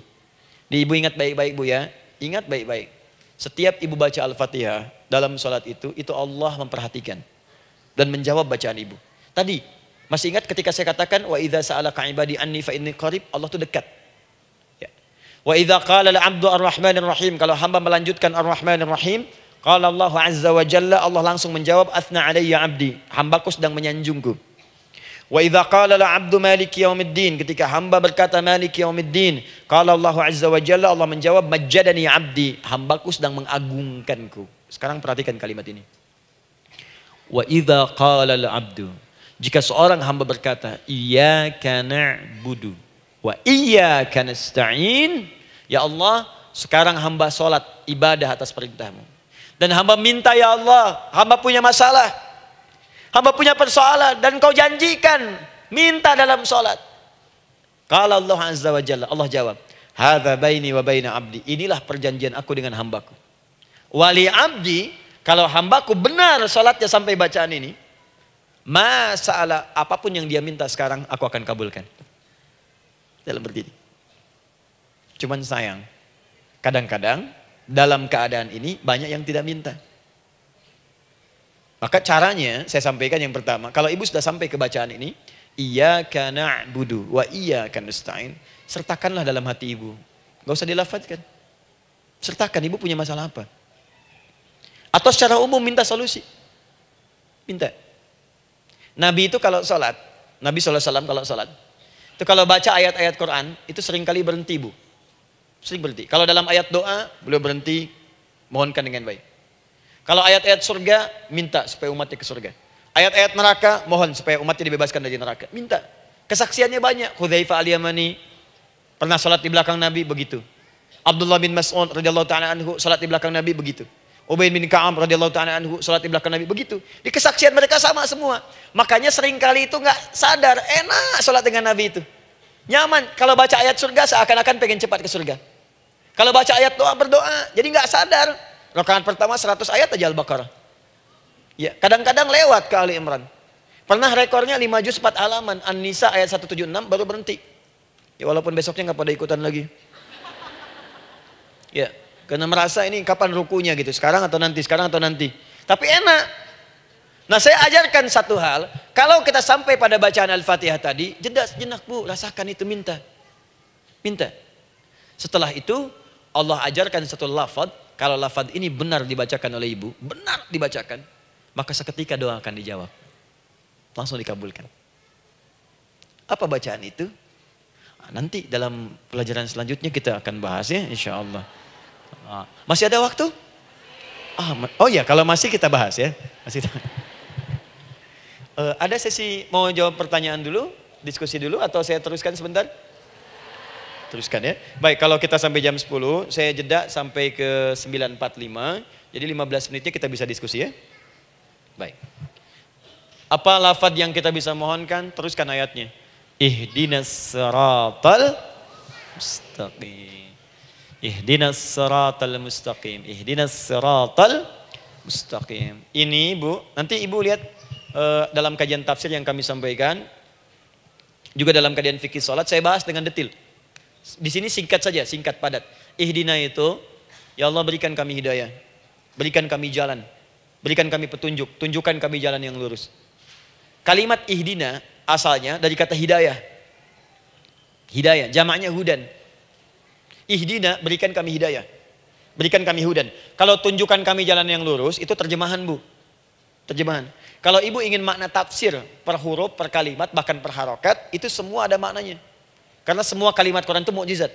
Ibu ingat baik-baik Bu ya. Ingat baik-baik. Setiap ibu baca Al-Fatihah dalam salat itu Allah memperhatikan dan menjawab bacaan ibu. Tadi masih ingat ketika saya katakan wa idza sa'alaka ibadi anni fa inni qarib, Allah itu dekat. Ya. Wa idza qala al-'abdu ar-rahmanir rahim, kalau hamba melanjutkan ar-rahmanir rahim, qala Allah azza wa jalla, Allah langsung menjawab athna alayya 'abdi, hambaku sedang menyanjungku. Wa idza qala al-'abdu maliki yaumiddin, ketika hamba berkata maliki yaumiddin, qala Allah azza wa jalla, Allah menjawab majjadani 'abdi, hambaku sedang mengagungkanku. Sekarang perhatikan kalimat ini. Wa idza qala al-'abdu, Jika seorang hamba berkata, iyyaka na'budu wa iyyaka nasta'in, ya Allah, sekarang hamba sholat ibadah atas perintahmu. Dan hamba minta, ya Allah, hamba punya masalah, hamba punya persoalan, dan kau janjikan minta dalam sholat. Qala Allah azza wa jalla, Allah jawab, hadza baini wa baina abdi, inilah perjanjian aku dengan hambaku. Wali abdi, kalau hambaku benar sholatnya sampai bacaan ini, masalah apapun yang dia minta sekarang aku akan kabulkan. Dalam berdiri. Cuman sayang, kadang-kadang dalam keadaan ini banyak yang tidak minta. Maka caranya saya sampaikan yang pertama, kalau ibu sudah sampai ke bacaan ini, iyyaka na'budu wa iyyaka nasta'in, sertakanlah dalam hati ibu. Gak usah dilafadzkan. Sertakan ibu punya masalah apa. Atau secara umum minta solusi. Minta. Nabi itu kalau sholat, Nabi SAW kalau sholat, itu kalau baca ayat-ayat Quran, itu seringkali berhenti bu. Sering berhenti. Kalau dalam ayat doa, beliau berhenti, mohonkan dengan baik. Kalau ayat-ayat surga, minta supaya umatnya ke surga. Ayat-ayat neraka, mohon supaya umatnya dibebaskan dari neraka. Minta. Kesaksiannya banyak. Hudzaifah al-Yamani, pernah sholat di belakang Nabi, begitu. Abdullah bin Mas'ud radhiyallahu ta'ala anhu, sholat di belakang Nabi, begitu. Ubay bin Ka'ab radhiyallahu ta'ala anhu salat di belakang Nabi, begitu. Di kesaksian mereka sama semua. Makanya seringkali itu nggak sadar, enak salat dengan Nabi itu. Nyaman. Kalau baca ayat surga seakan-akan pengen cepat ke surga. Kalau baca ayat doa berdoa, jadi nggak sadar. Rakaat pertama 100 ayat aja Al-Baqarah. Ya, kadang-kadang lewat ke Ali Imran. Pernah rekornya 5 juz 4 halaman, An-Nisa ayat 176 baru berhenti. Ya walaupun besoknya nggak pada ikutan lagi. Ya. Karena merasa ini kapan rukunya gitu. Sekarang atau nanti, sekarang atau nanti. Tapi enak. Nah saya ajarkan satu hal. Kalau kita sampai pada bacaan Al-Fatihah tadi, jeda sejenak bu, rasakan itu, minta. Minta. Setelah itu Allah ajarkan satu lafaz. Kalau lafaz ini benar dibacakan oleh ibu, benar dibacakan, maka seketika doa akan dijawab. Langsung dikabulkan. Apa bacaan itu? Nanti dalam pelajaran selanjutnya kita akan bahas ya insya Allah. Masih ada waktu? Oh ya, kalau masih kita bahas ya. Masih. Ada sesi mau jawab pertanyaan dulu, diskusi dulu, atau saya teruskan sebentar? Teruskan ya. Baik, kalau kita sampai jam 10, saya jeda sampai ke 9.45. Jadi 15 menitnya kita bisa diskusi ya. Baik. Apa lafaz yang kita bisa mohonkan? Teruskan ayatnya. Ihdinas siratal mustaqim. Ihdinas siratal mustaqim. Ihdinas siratal mustaqim. Ini Bu, nanti Ibu lihat dalam kajian tafsir yang kami sampaikan, juga dalam kajian fikih salat saya bahas dengan detail. Di sini singkat saja, singkat padat. Ihdina itu, ya Allah berikan kami hidayah, berikan kami jalan, berikan kami petunjuk, tunjukkan kami jalan yang lurus. Kalimat ihdina asalnya dari kata hidayah. Hidayah, jamaknya hudan. Ihdina, berikan kami hidayah, berikan kami hudan. Kalau tunjukkan kami jalan yang lurus, itu terjemahan Bu. Terjemahan. Kalau ibu ingin makna tafsir per huruf, per kalimat, bahkan per harokat, itu semua ada maknanya. Karena semua kalimat Quran itu mukjizat.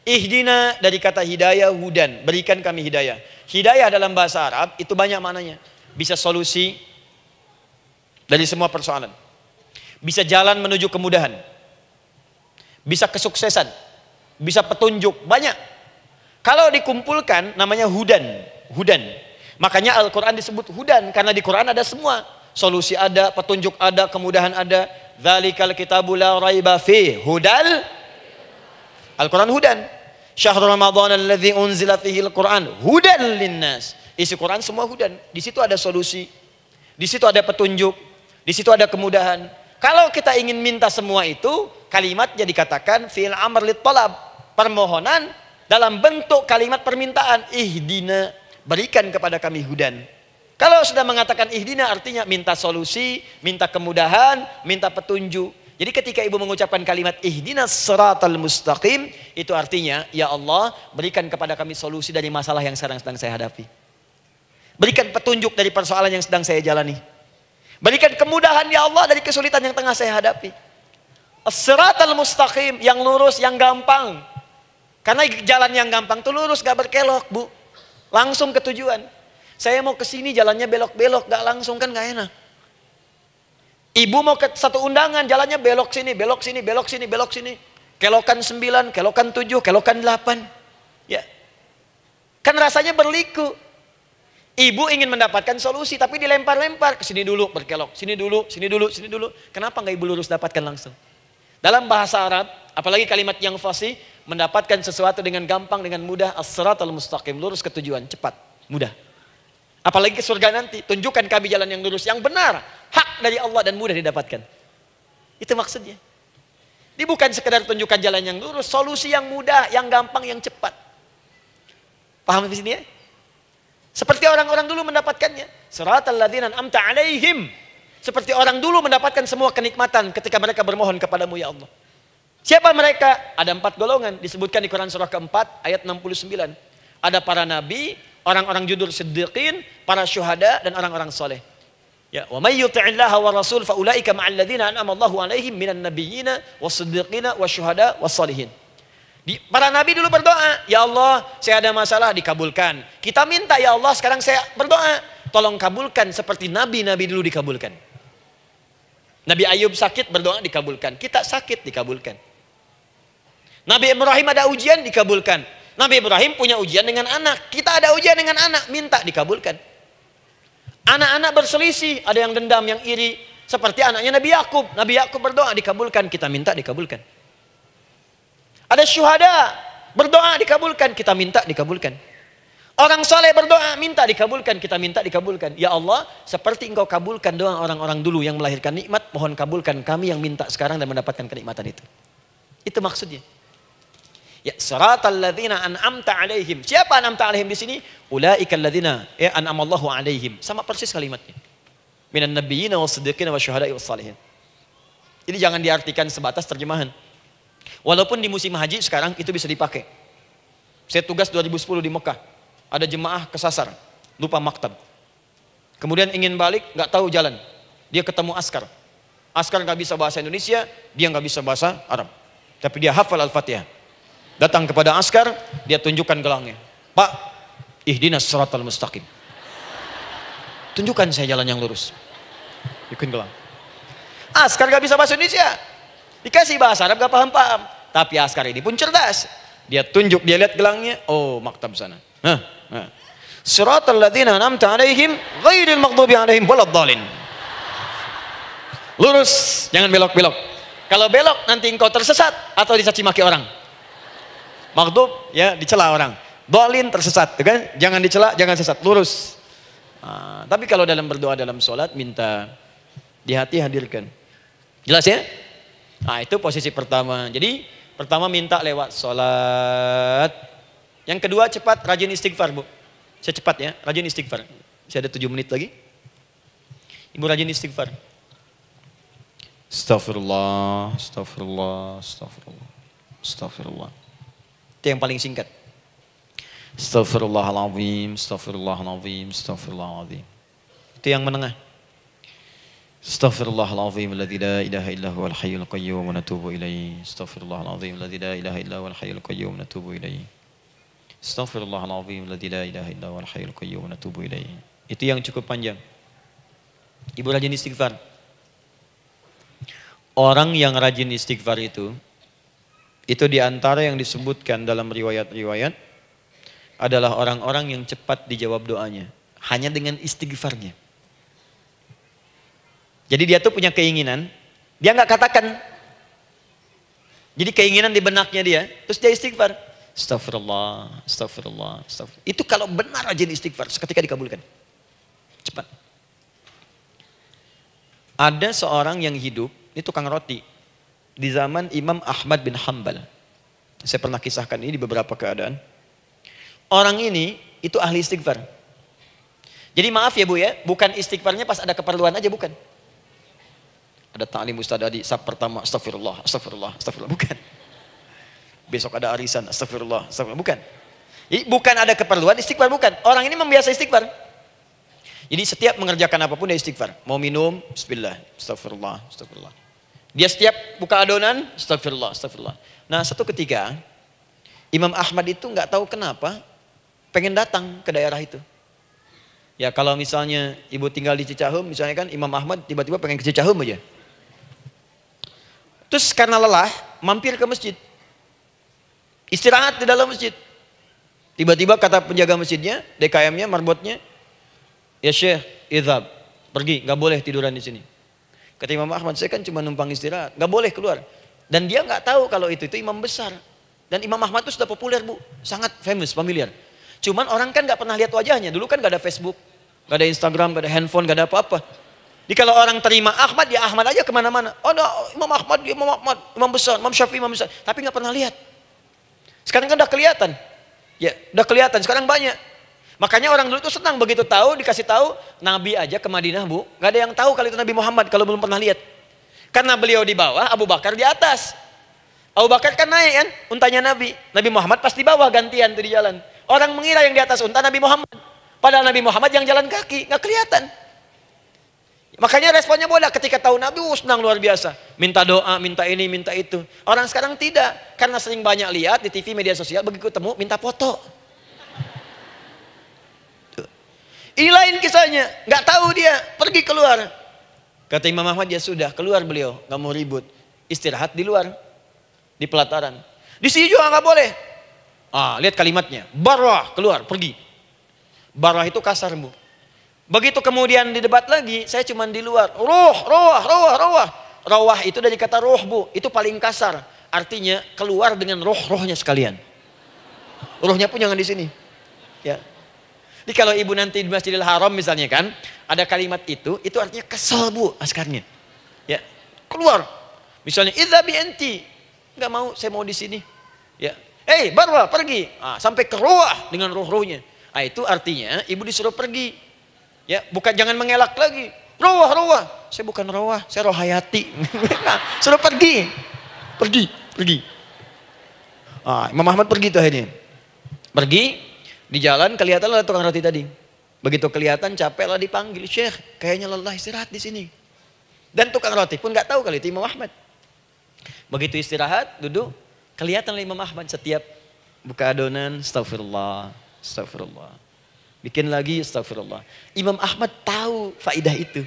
Ihdina dari kata hidayah, hudan, berikan kami hidayah. Hidayah dalam bahasa Arab itu banyak maknanya. Bisa solusi dari semua persoalan. Bisa jalan menuju kemudahan. Bisa kesuksesan. Bisa petunjuk, banyak. Kalau dikumpulkan namanya hudan. Hudan. Makanya Al-Quran disebut hudan. Karena di Quran ada semua. Solusi ada, petunjuk ada, kemudahan ada. Dzalikal kitabu la raiba fi hudal. Al-Quran hudan. Syahrul Ramadan alladzi unzila fihi al-Quran hudan linnas. Isi Quran semua hudan. Di situ ada solusi. Di situ ada petunjuk. Di situ ada kemudahan. Kalau kita ingin minta semua itu, kalimatnya dikatakan fi'il amr lit talab. Permohonan dalam bentuk kalimat permintaan. Ihdina, berikan kepada kami hudan. Kalau sudah mengatakan ihdina artinya minta solusi, minta kemudahan, minta petunjuk. Jadi ketika ibu mengucapkan kalimat ihdinas siratal mustaqim, itu artinya ya Allah berikan kepada kami solusi dari masalah yang sedang saya hadapi. Berikan petunjuk dari persoalan yang sedang saya jalani. Berikan kemudahan ya Allah dari kesulitan yang tengah saya hadapi. As-siratal mustaqim, yang lurus, yang gampang. Karena jalan yang gampang itu lurus, gak berkelok Bu. Langsung ke tujuan. Saya mau ke sini jalannya belok-belok, gak langsung kan gak enak. Ibu mau ke satu undangan, jalannya belok sini, belok sini, belok sini, belok sini. Kelokan 9, kelokan 7, kelokan 8. Ya. Kan rasanya berliku. Ibu ingin mendapatkan solusi, tapi dilempar-lempar. Ke sini dulu berkelok, sini dulu, sini dulu, sini dulu. Kenapa nggak ibu lurus dapatkan langsung? Dalam bahasa Arab, apalagi kalimat yang fasih, mendapatkan sesuatu dengan gampang, dengan mudah. As-siratal mustaqim, lurus ke tujuan, cepat, mudah. Apalagi ke surga nanti, tunjukkan kami jalan yang lurus, yang benar. Hak dari Allah dan mudah didapatkan. Itu maksudnya. Ini bukan sekedar tunjukkan jalan yang lurus, solusi yang mudah, yang gampang, yang cepat. Paham di sini ya? Seperti orang-orang dulu mendapatkannya. Siratal ladzina an'amta 'alaihim. Seperti orang dulu mendapatkan semua kenikmatan ketika mereka bermohon kepadamu ya Allah. Siapa mereka? Ada 4 golongan disebutkan di Quran surah keempat ayat 69. Ada para nabi, orang-orang jujur siddiqin, para syuhada dan orang-orang soleh. Ya, wa may yuti'illaha wa rasul fa ulaika ma'al ladzina an'ama Allahu 'alaihim minan nabiyyina was-siddiqina wasyuhada was-shalihin. Para nabi dulu berdoa, ya Allah saya ada masalah dikabulkan. Kita minta ya Allah sekarang saya berdoa, tolong kabulkan seperti nabi-nabi dulu dikabulkan. Nabi Ayub sakit berdoa dikabulkan, kita sakit dikabulkan. Nabi Ibrahim ada ujian dikabulkan. Nabi Ibrahim punya ujian dengan anak, kita ada ujian dengan anak, minta dikabulkan. Anak-anak berselisih, ada yang dendam, yang iri, seperti anaknya Nabi Yakub. Nabi Yakub berdoa dikabulkan, kita minta dikabulkan. Ada syuhada, berdoa dikabulkan, kita minta dikabulkan. Orang soleh berdoa, minta dikabulkan, kita minta dikabulkan. Ya Allah, seperti engkau kabulkan doa orang-orang dulu yang melahirkan nikmat, mohon kabulkan kami yang minta sekarang dan mendapatkan kenikmatan itu. Itu maksudnya. Ya, siratal ladzina an'amta 'alaihim. Siapa an'amta 'alaihim di sini? Ulaikal ladzina an'amallahu 'alaihim. Sama persis kalimatnya. Minan nabiyyina was-siddiqina wasyuhada'i was-shalihin. Jadi jangan diartikan sebatas terjemahan. Walaupun di musim haji sekarang itu bisa dipakai. Saya tugas 2010 di Mekah. Ada jemaah kesasar, lupa maktab. Kemudian ingin balik, nggak tahu jalan. Dia ketemu askar. Askar nggak bisa bahasa Indonesia, dia nggak bisa bahasa Arab. Tapi dia hafal Al-Fatihah. Datang kepada askar, dia tunjukkan gelangnya. Pak, ihdinas siratal mustaqim. Tunjukkan saya jalan yang lurus. Ikutin gelang. Askar nggak bisa bahasa Indonesia. Dikasih bahasa Arab gak paham-paham. Tapi askar ini pun cerdas. Dia tunjuk, dia lihat gelangnya. Oh, maktab sana. Siratal ladzina an'amta 'alaihim ghairil maghdubi 'alaihim waladdallin. Lurus, jangan belok-belok. Kalau belok nanti engkau tersesat atau dicaci maki orang. Maghdub ya dicela orang. Dhalin tersesat, kan? Jangan dicela, jangan sesat, lurus. Tapi kalau dalam berdoa dalam sholat minta di hati hadirkan. Jelas ya? Nah itu posisi pertama. Jadi pertama minta lewat sholat. Yang kedua cepat rajin istighfar bu. Saya cepat ya, rajin istighfar. Saya ada 7 menit lagi. Ibu rajin istighfar. Astaghfirullah, astaghfirullah, astaghfirullah, astaghfirullah. Itu yang paling singkat. Astaghfirullahaladzim, astaghfirullahaladzim, astaghfirullahaladzim. Itu yang menengah. Astaghfirullahaladzim alladzi la ilaha illa huwal hayyul qayyum wa natubu ilaihi. Astaghfirullahaladzim alladzi la ilaha illa huwal hayyul qayyum wa natubu ilaihi. Astaghfirullahaladzim alladzi la ilaha illa huwal hayyul qayyum wa natubu ilaihi. Itu yang cukup panjang. Ibu rajin istighfar. Orang yang rajin istighfar itu diantara yang disebutkan dalam riwayat-riwayat adalah orang-orang yang cepat dijawab doanya. Hanya dengan istighfarnya. Jadi dia tuh punya keinginan, dia nggak katakan. Jadi keinginan di benaknya dia, terus dia istighfar. Astagfirullah, astagfirullah, astagfirullah. Itu kalau benar rajin istighfar, seketika dikabulkan. Cepat. Ada seorang yang hidup, ini tukang roti. Di zaman Imam Ahmad bin Hanbal. Saya pernah kisahkan ini di beberapa keadaan. Orang ini, itu ahli istighfar. Jadi maaf ya bu ya, bukan istighfarnya pas ada keperluan aja, bukan. Ada ta'lim Ustaz Adi, sab pertama astagfirullah, astagfirullah, astagfirullah, bukan. Besok ada arisan, astagfirullah, astagfirullah, bukan. Jadi bukan ada keperluan, istighfar bukan. Orang ini membiasa istighfar. Jadi setiap mengerjakan apapun dia istighfar. Mau minum, bismillah, astagfirullah, astagfirullah. Dia setiap buka adonan, astagfirullah, astagfirullah. Nah satu ketika, Imam Ahmad itu nggak tahu kenapa, pengen datang ke daerah itu. Ya kalau misalnya ibu tinggal di Cicahem, misalnya kan Imam Ahmad tiba-tiba pengen ke Cicahem aja. Terus karena lelah, mampir ke masjid. Istirahat di dalam masjid. Tiba-tiba kata penjaga masjidnya, DKM-nya, marbotnya, ya Syekh, idhab, pergi, nggak boleh tiduran di sini. Kata Imam Ahmad, saya kan cuma numpang istirahat, nggak boleh keluar. Dan dia nggak tahu kalau itu imam besar. Dan Imam Ahmad itu sudah populer bu, sangat famous, familiar. Cuman orang kan nggak pernah lihat wajahnya. Dulu kan nggak ada Facebook, nggak ada Instagram, nggak ada handphone, nggak ada apa-apa. Jadi kalau orang terima Ahmad, ya Ahmad aja kemana-mana. Oh no, Imam Ahmad, dia Imam Ahmad, imam besar, Imam Syafi'i, imam besar. Tapi nggak pernah lihat. Sekarang kan udah kelihatan. Ya, udah kelihatan. Sekarang banyak. Makanya orang dulu tuh senang begitu tahu, dikasih tahu Nabi aja ke Madinah bu, nggak ada yang tahu kalau itu Nabi Muhammad kalau belum pernah lihat. Karena beliau di bawah, Abu Bakar di atas. Abu Bakar kan naik kan, untanya Nabi. Nabi Muhammad pas di bawah gantian tuh di jalan. Orang mengira yang di atas unta Nabi Muhammad. Padahal Nabi Muhammad yang jalan kaki, nggak kelihatan. Makanya responnya bola ketika tahu Nabi, senang luar biasa. Minta doa, minta ini, minta itu. Orang sekarang tidak, karena sering banyak lihat di TV media sosial, begitu ketemu minta foto. Ini lain kisahnya, nggak tahu dia, pergi keluar. Kata Imam Ahmad, ya sudah, keluar beliau, nggak mau ribut, istirahat di luar, di pelataran. Di sini juga nggak boleh. Lihat kalimatnya, barwah, keluar, pergi. Barwah itu kasar bu. Begitu kemudian didebat lagi, saya cuma di luar. Rawah itu dari kata roh bu, itu paling kasar. Artinya keluar dengan rohnya sekalian. Rohnya pun jangan di sini. Ya. Jadi kalau ibu nanti di Masjidil Haram misalnya kan, ada kalimat itu artinya kesel bu askarnya. Ya, keluar. Misalnya idzabi anti, nggak mau, saya mau di sini. Ya, barwa pergi. Sampai ke roh dengan rohnya. Itu artinya ibu disuruh pergi. Ya, bukan jangan mengelak lagi. Roh. Saya bukan roh, saya roh hayati. Suruh pergi. Imam Ahmad pergi tuh akhirnya. Pergi. Di jalan kelihatan ada tukang roti tadi. Begitu kelihatan capek lah dipanggil, Syekh, kayaknya lelah istirahat di sini. Dan tukang roti pun nggak tahu kali itu Imam Ahmad. Begitu istirahat, duduk, kelihatan Imam Ahmad setiap buka adonan, astagfirullah. Bikin lagi, astagfirullah. Imam Ahmad tahu faidah itu.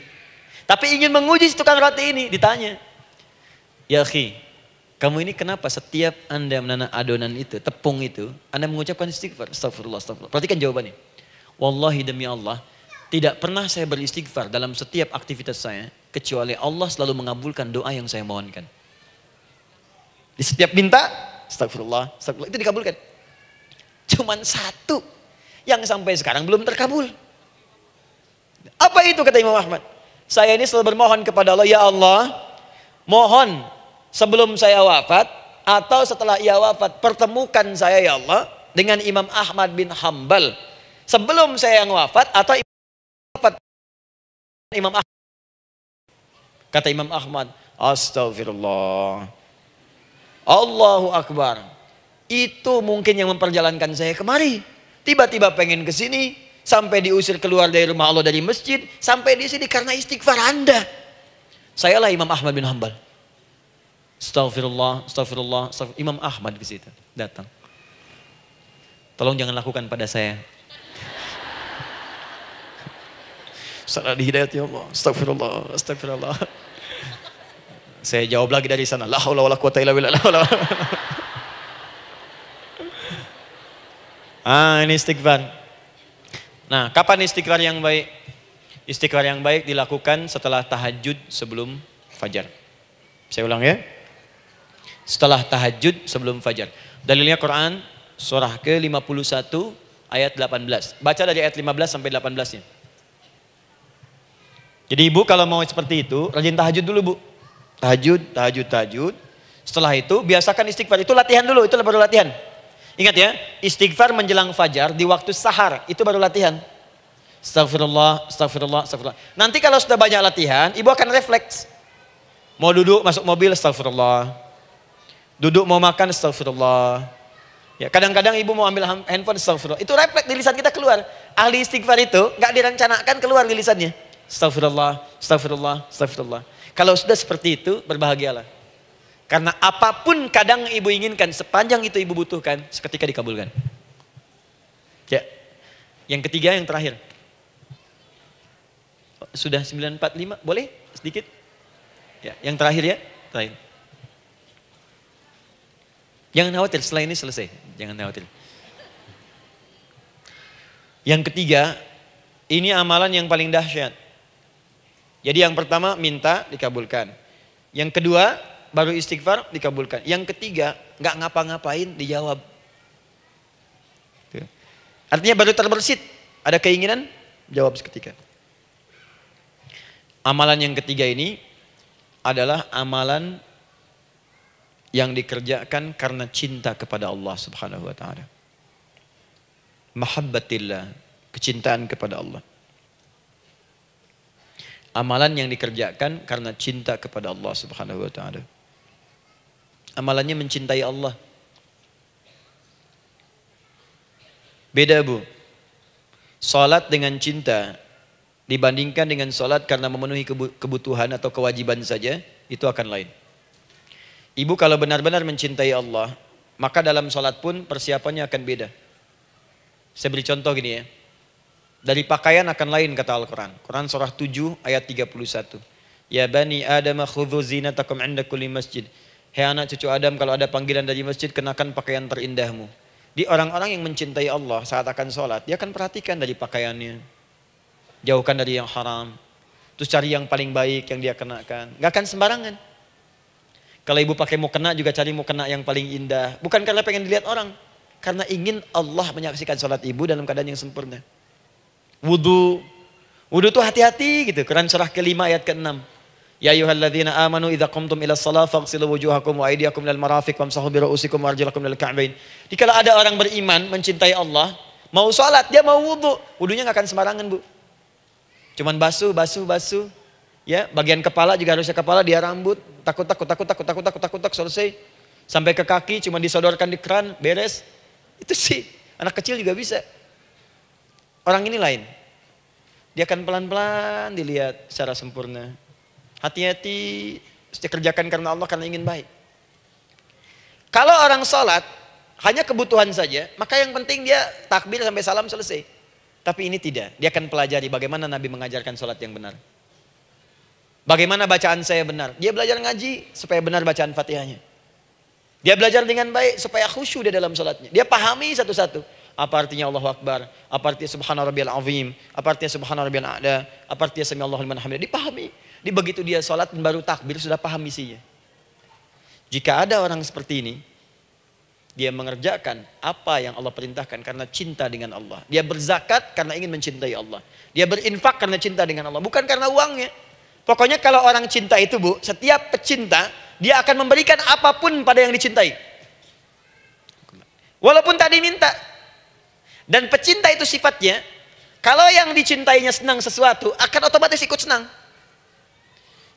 Tapi ingin menguji si tukang roti ini, ditanya. Ya akhi, kamu ini kenapa setiap Anda menanam adonan itu, tepung itu, Anda mengucapkan istighfar? Astagfirullah. Perhatikan jawabannya. Wallahi demi Allah, tidak pernah saya beristighfar dalam setiap aktivitas saya, kecuali Allah selalu mengabulkan doa yang saya mohonkan. Di setiap minta, astagfirullah, itu dikabulkan. Cuman satu yang sampai sekarang belum terkabul. Apa itu kata Imam Ahmad? Saya ini selalu bermohon kepada Allah, ya Allah, mohon sebelum saya wafat atau setelah ia wafat, pertemukan saya ya Allah dengan Imam Ahmad bin Hambal. Sebelum saya yang wafat atau wafat Imam Ahmad. Kata Imam Ahmad, astagfirullah. Allahu Akbar. Itu mungkin yang memperjalankan saya kemari. Tiba-tiba pengen ke sini, sampai diusir keluar dari rumah Allah dari masjid, sampai di sini karena istighfar Anda. Sayalah Imam Ahmad bin Hambal. Astagfirullah. Imam Ahmad ke situ datang. Tolong jangan lakukan pada saya. Salah di hidayat ya Allah. Astagfirullah. Saya jawab lagi dari sana. La haula wala quwata illa billah. Ini istighfar. Nah, kapan istighfar yang baik? Istighfar yang baik dilakukan setelah tahajud sebelum fajar. Saya ulang ya. Setelah tahajud sebelum fajar. Dalilnya Quran surah ke-51 ayat 18. Baca dari ayat 15 sampai 18-nya. Jadi ibu kalau mau seperti itu, rajin tahajud dulu bu. Tahajud. Setelah itu biasakan istighfar. Itu latihan dulu, itu baru latihan. Ingat ya, istighfar menjelang fajar di waktu sahar, itu baru latihan. Astagfirullah. Nanti kalau sudah banyak latihan, ibu akan refleks. Mau duduk masuk mobil, astagfirullah. Duduk mau makan, astagfirullah. Ya, kadang-kadang ibu mau ambil handphone, astagfirullah. Itu refleks di lisan kita keluar. Ahli istighfar itu nggak direncanakan keluar di lisannya. Astagfirullah. Kalau sudah seperti itu, berbahagialah. Karena apapun kadang ibu inginkan, sepanjang itu ibu butuhkan, seketika dikabulkan. Ya. Yang ketiga, yang terakhir. Sudah 9.45, boleh sedikit? Ya, yang terakhir ya, terakhir. Jangan khawatir, setelah ini selesai. Jangan khawatir. Yang ketiga, ini amalan yang paling dahsyat. Jadi yang pertama minta dikabulkan. Yang kedua baru istighfar dikabulkan. Yang ketiga nggak ngapa-ngapain dijawab. Artinya baru terbersit, ada keinginan jawab seketika. Amalan yang ketiga ini adalah amalan yang dikerjakan karena cinta kepada Allah Subhanahu wa taala. Mahabbatillah, kecintaan kepada Allah. Amalan yang dikerjakan karena cinta kepada Allah Subhanahu wa taala. Amalannya mencintai Allah. Beda, Bu. Salat dengan cinta dibandingkan dengan salat karena memenuhi kebutuhan atau kewajiban saja, itu akan lain. Ibu kalau benar-benar mencintai Allah, maka dalam salat pun persiapannya akan beda. Saya beri contoh gini ya. Dari pakaian akan lain kata Al-Quran. Quran surah 7 ayat 31. Ya bani Adam khudhu zinatakum inda kulli masjid. Hei anak cucu Adam, kalau ada panggilan dari masjid, kenakan pakaian terindahmu. Di orang-orang yang mencintai Allah saat akan sholat, dia akan perhatikan dari pakaiannya. Jauhkan dari yang haram. Terus cari yang paling baik yang dia kenakan. Gak akan sembarangan. Kalau ibu pakai mukena juga cari mukena yang paling indah. Bukan karena pengen dilihat orang. Karena ingin Allah menyaksikan sholat ibu dalam keadaan yang sempurna. Wudu itu hati-hati gitu. Quran surah ke-5 ayat ke-6. Ya ayyuhalladzina amanu idza qumtum ila shalah faghsilu wujuhakum wa aydiyakum ilal marafiq wamsahu bi ru'usikum wa arjulakum ilal ka'bain. Dikala ada orang beriman mencintai Allah, mau salat, dia mau wudu, wudunya enggak akan sembarangan, Bu. Cuman basuh. Ya, bagian kepala juga harusnya kepala, dia rambut, takut selesai. Sampai ke kaki cuma disodorkan di keran, beres. Itu sih, anak kecil juga bisa. Orang ini lain. Dia akan pelan-pelan dilihat secara sempurna. Hati-hati, kerjakan karena Allah, karena ingin baik. Kalau orang sholat, hanya kebutuhan saja, maka yang penting dia takbir sampai salam selesai. Tapi ini tidak, dia akan pelajari bagaimana Nabi mengajarkan sholat yang benar. Bagaimana bacaan saya benar. Dia belajar ngaji supaya benar bacaan Fatihahnya. Dia belajar dengan baik supaya khusyuk di dalam sholatnya. Dia pahami satu-satu. Apa artinya Allahu Akbar, apa artinya Subhana Rabbiyal Azim, apa artinya Subhana Rabbiyal A'la, apa artinya Sami Allahu liman hamidah. Dipahami. Di begitu dia sholat dan baru takbir sudah paham isinya. Jika ada orang seperti ini, dia mengerjakan apa yang Allah perintahkan karena cinta dengan Allah. Dia berzakat karena ingin mencintai Allah. Dia berinfak karena cinta dengan Allah, bukan karena uangnya. Pokoknya kalau orang cinta itu, Bu, setiap pecinta dia akan memberikan apapun pada yang dicintai. Walaupun tadi minta. Dan pecinta itu sifatnya, kalau yang dicintainya senang sesuatu, akan otomatis ikut senang.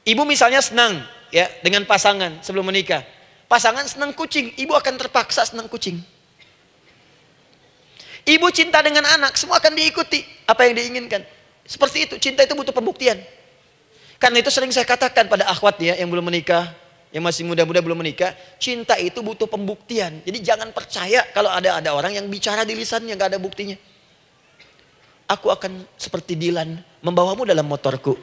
Ibu misalnya senang ya dengan pasangan sebelum menikah. Pasangan senang kucing, ibu akan terpaksa senang kucing. Ibu cinta dengan anak, semua akan diikuti apa yang diinginkan. Seperti itu, cinta itu butuh pembuktian. Karena itu sering saya katakan pada akhwat ya yang belum menikah, yang masih muda-muda belum menikah, cinta itu butuh pembuktian. Jadi jangan percaya kalau ada orang yang bicara di lisannya gak ada buktinya. Aku akan seperti Dilan membawamu dalam motorku.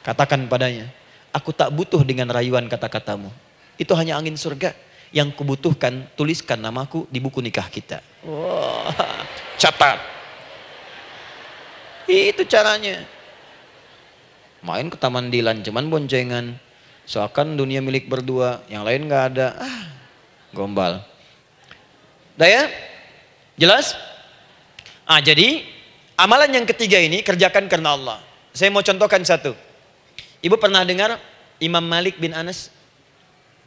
Katakan padanya, aku tak butuh dengan rayuan kata-katamu. Itu hanya angin surga. Yang kubutuhkan, tuliskan namaku di buku nikah kita. Wah, catat. Itu caranya. Main ke Taman Dilan, cuman boncengan. Seakan dunia milik berdua, yang lain gak ada. Gombal. Udah ya? Jelas? Jadi amalan yang ketiga ini kerjakan karena Allah. Saya mau contohkan satu. Ibu pernah dengar Imam Malik bin Anas?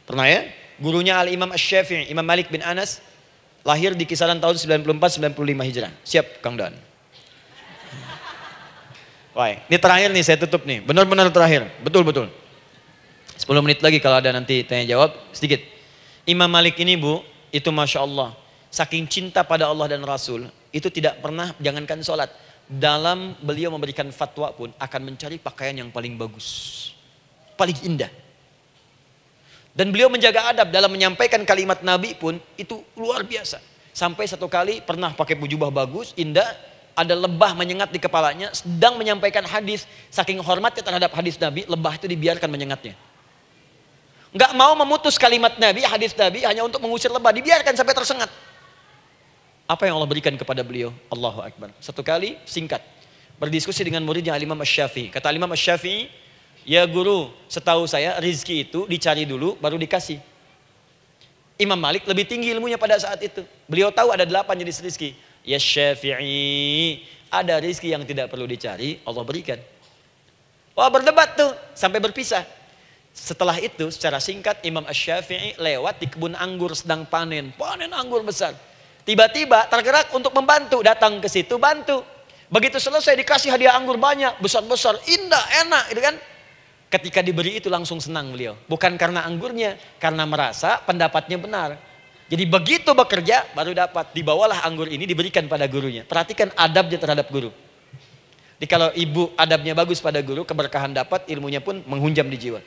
Pernah ya? Gurunya Al-Imam Asy-Syafi'i, Imam Malik bin Anas, lahir di kisaran tahun 94-95 Hijrah. Siap, Kang Dan. Wah, ini terakhir nih, saya tutup nih. Benar-benar terakhir, betul-betul. 10 menit lagi kalau ada nanti tanya jawab, sedikit. Imam Malik ini, Bu, itu Masya Allah. Saking cinta pada Allah dan Rasul, itu tidak pernah, jangankan sholat. Dalam beliau memberikan fatwa pun akan mencari pakaian yang paling bagus, paling indah. Dan beliau menjaga adab dalam menyampaikan kalimat Nabi pun itu luar biasa. Sampai satu kali pernah pakai jubah bagus, indah, ada lebah menyengat di kepalanya, sedang menyampaikan hadis, saking hormatnya terhadap hadis Nabi, lebah itu dibiarkan menyengatnya. Nggak mau memutus kalimat Nabi, hadis Nabi, hanya untuk mengusir lebah, dibiarkan sampai tersengat. Apa yang Allah berikan kepada beliau? Allahu Akbar. Satu kali, singkat, berdiskusi dengan muridnya Imam Asy-Syafi'i. Kata Imam Asy-Syafi'i, ya guru, setahu saya rizki itu dicari dulu, baru dikasih. Imam Malik lebih tinggi ilmunya pada saat itu. Beliau tahu ada 8 jenis rizki. Ya Syafi'i, ada rizki yang tidak perlu dicari, Allah berikan. Wah, berdebat tuh, sampai berpisah. Setelah itu, secara singkat, Imam Asy-Syafi'i lewat di kebun anggur sedang panen anggur besar. Tiba-tiba tergerak untuk membantu, datang ke situ bantu. Begitu selesai dikasih hadiah anggur banyak, besar-besar, indah, enak, gitu kan? Ketika diberi itu langsung senang beliau. Bukan karena anggurnya, karena merasa pendapatnya benar. Jadi begitu bekerja baru dapat. Dibawalah anggur ini diberikan pada gurunya. Perhatikan adabnya terhadap guru. Jadi kalau ibu adabnya bagus pada guru, keberkahan dapat, ilmunya pun menghunjam di jiwa.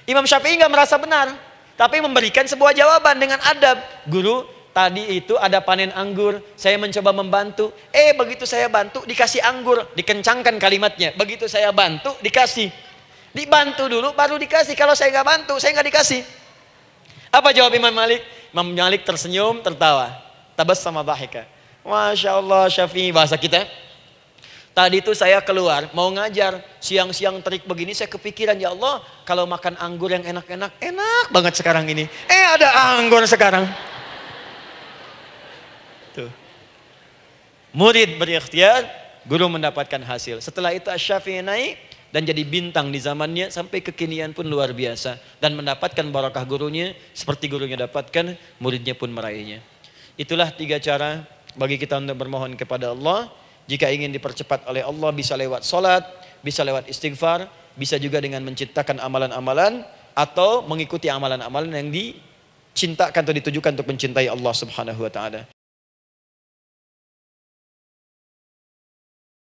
Imam Syafi'i nggak merasa benar, tapi memberikan sebuah jawaban dengan adab. Guru, tadi itu ada panen anggur, saya mencoba membantu. Begitu saya bantu dikasih anggur, dikencangkan kalimatnya. Begitu saya bantu dikasih. Dibantu dulu baru dikasih. Kalau saya nggak bantu, saya nggak dikasih. Apa jawab Imam Malik? Imam Malik tersenyum, tertawa. Tabassama dhahika. Masya Allah, Syafi'i, bahasa kita. Tadi itu saya keluar, mau ngajar. Siang-siang terik begini, saya kepikiran, ya Allah, kalau makan anggur yang enak-enak, enak banget sekarang ini. Ada anggur sekarang. Tuh. Murid berikhtiar, guru mendapatkan hasil. Setelah itu Asy-Syafi'i naik dan jadi bintang di zamannya, sampai kekinian pun luar biasa. Dan mendapatkan barakah gurunya, seperti gurunya dapatkan, muridnya pun meraihnya. Itulah 3 cara bagi kita untuk bermohon kepada Allah. Jika ingin dipercepat oleh Allah, bisa lewat salat, bisa lewat istighfar, bisa juga dengan menciptakan amalan-amalan, atau mengikuti amalan-amalan yang dicintakan atau ditujukan untuk mencintai Allah Subhanahu wa taala.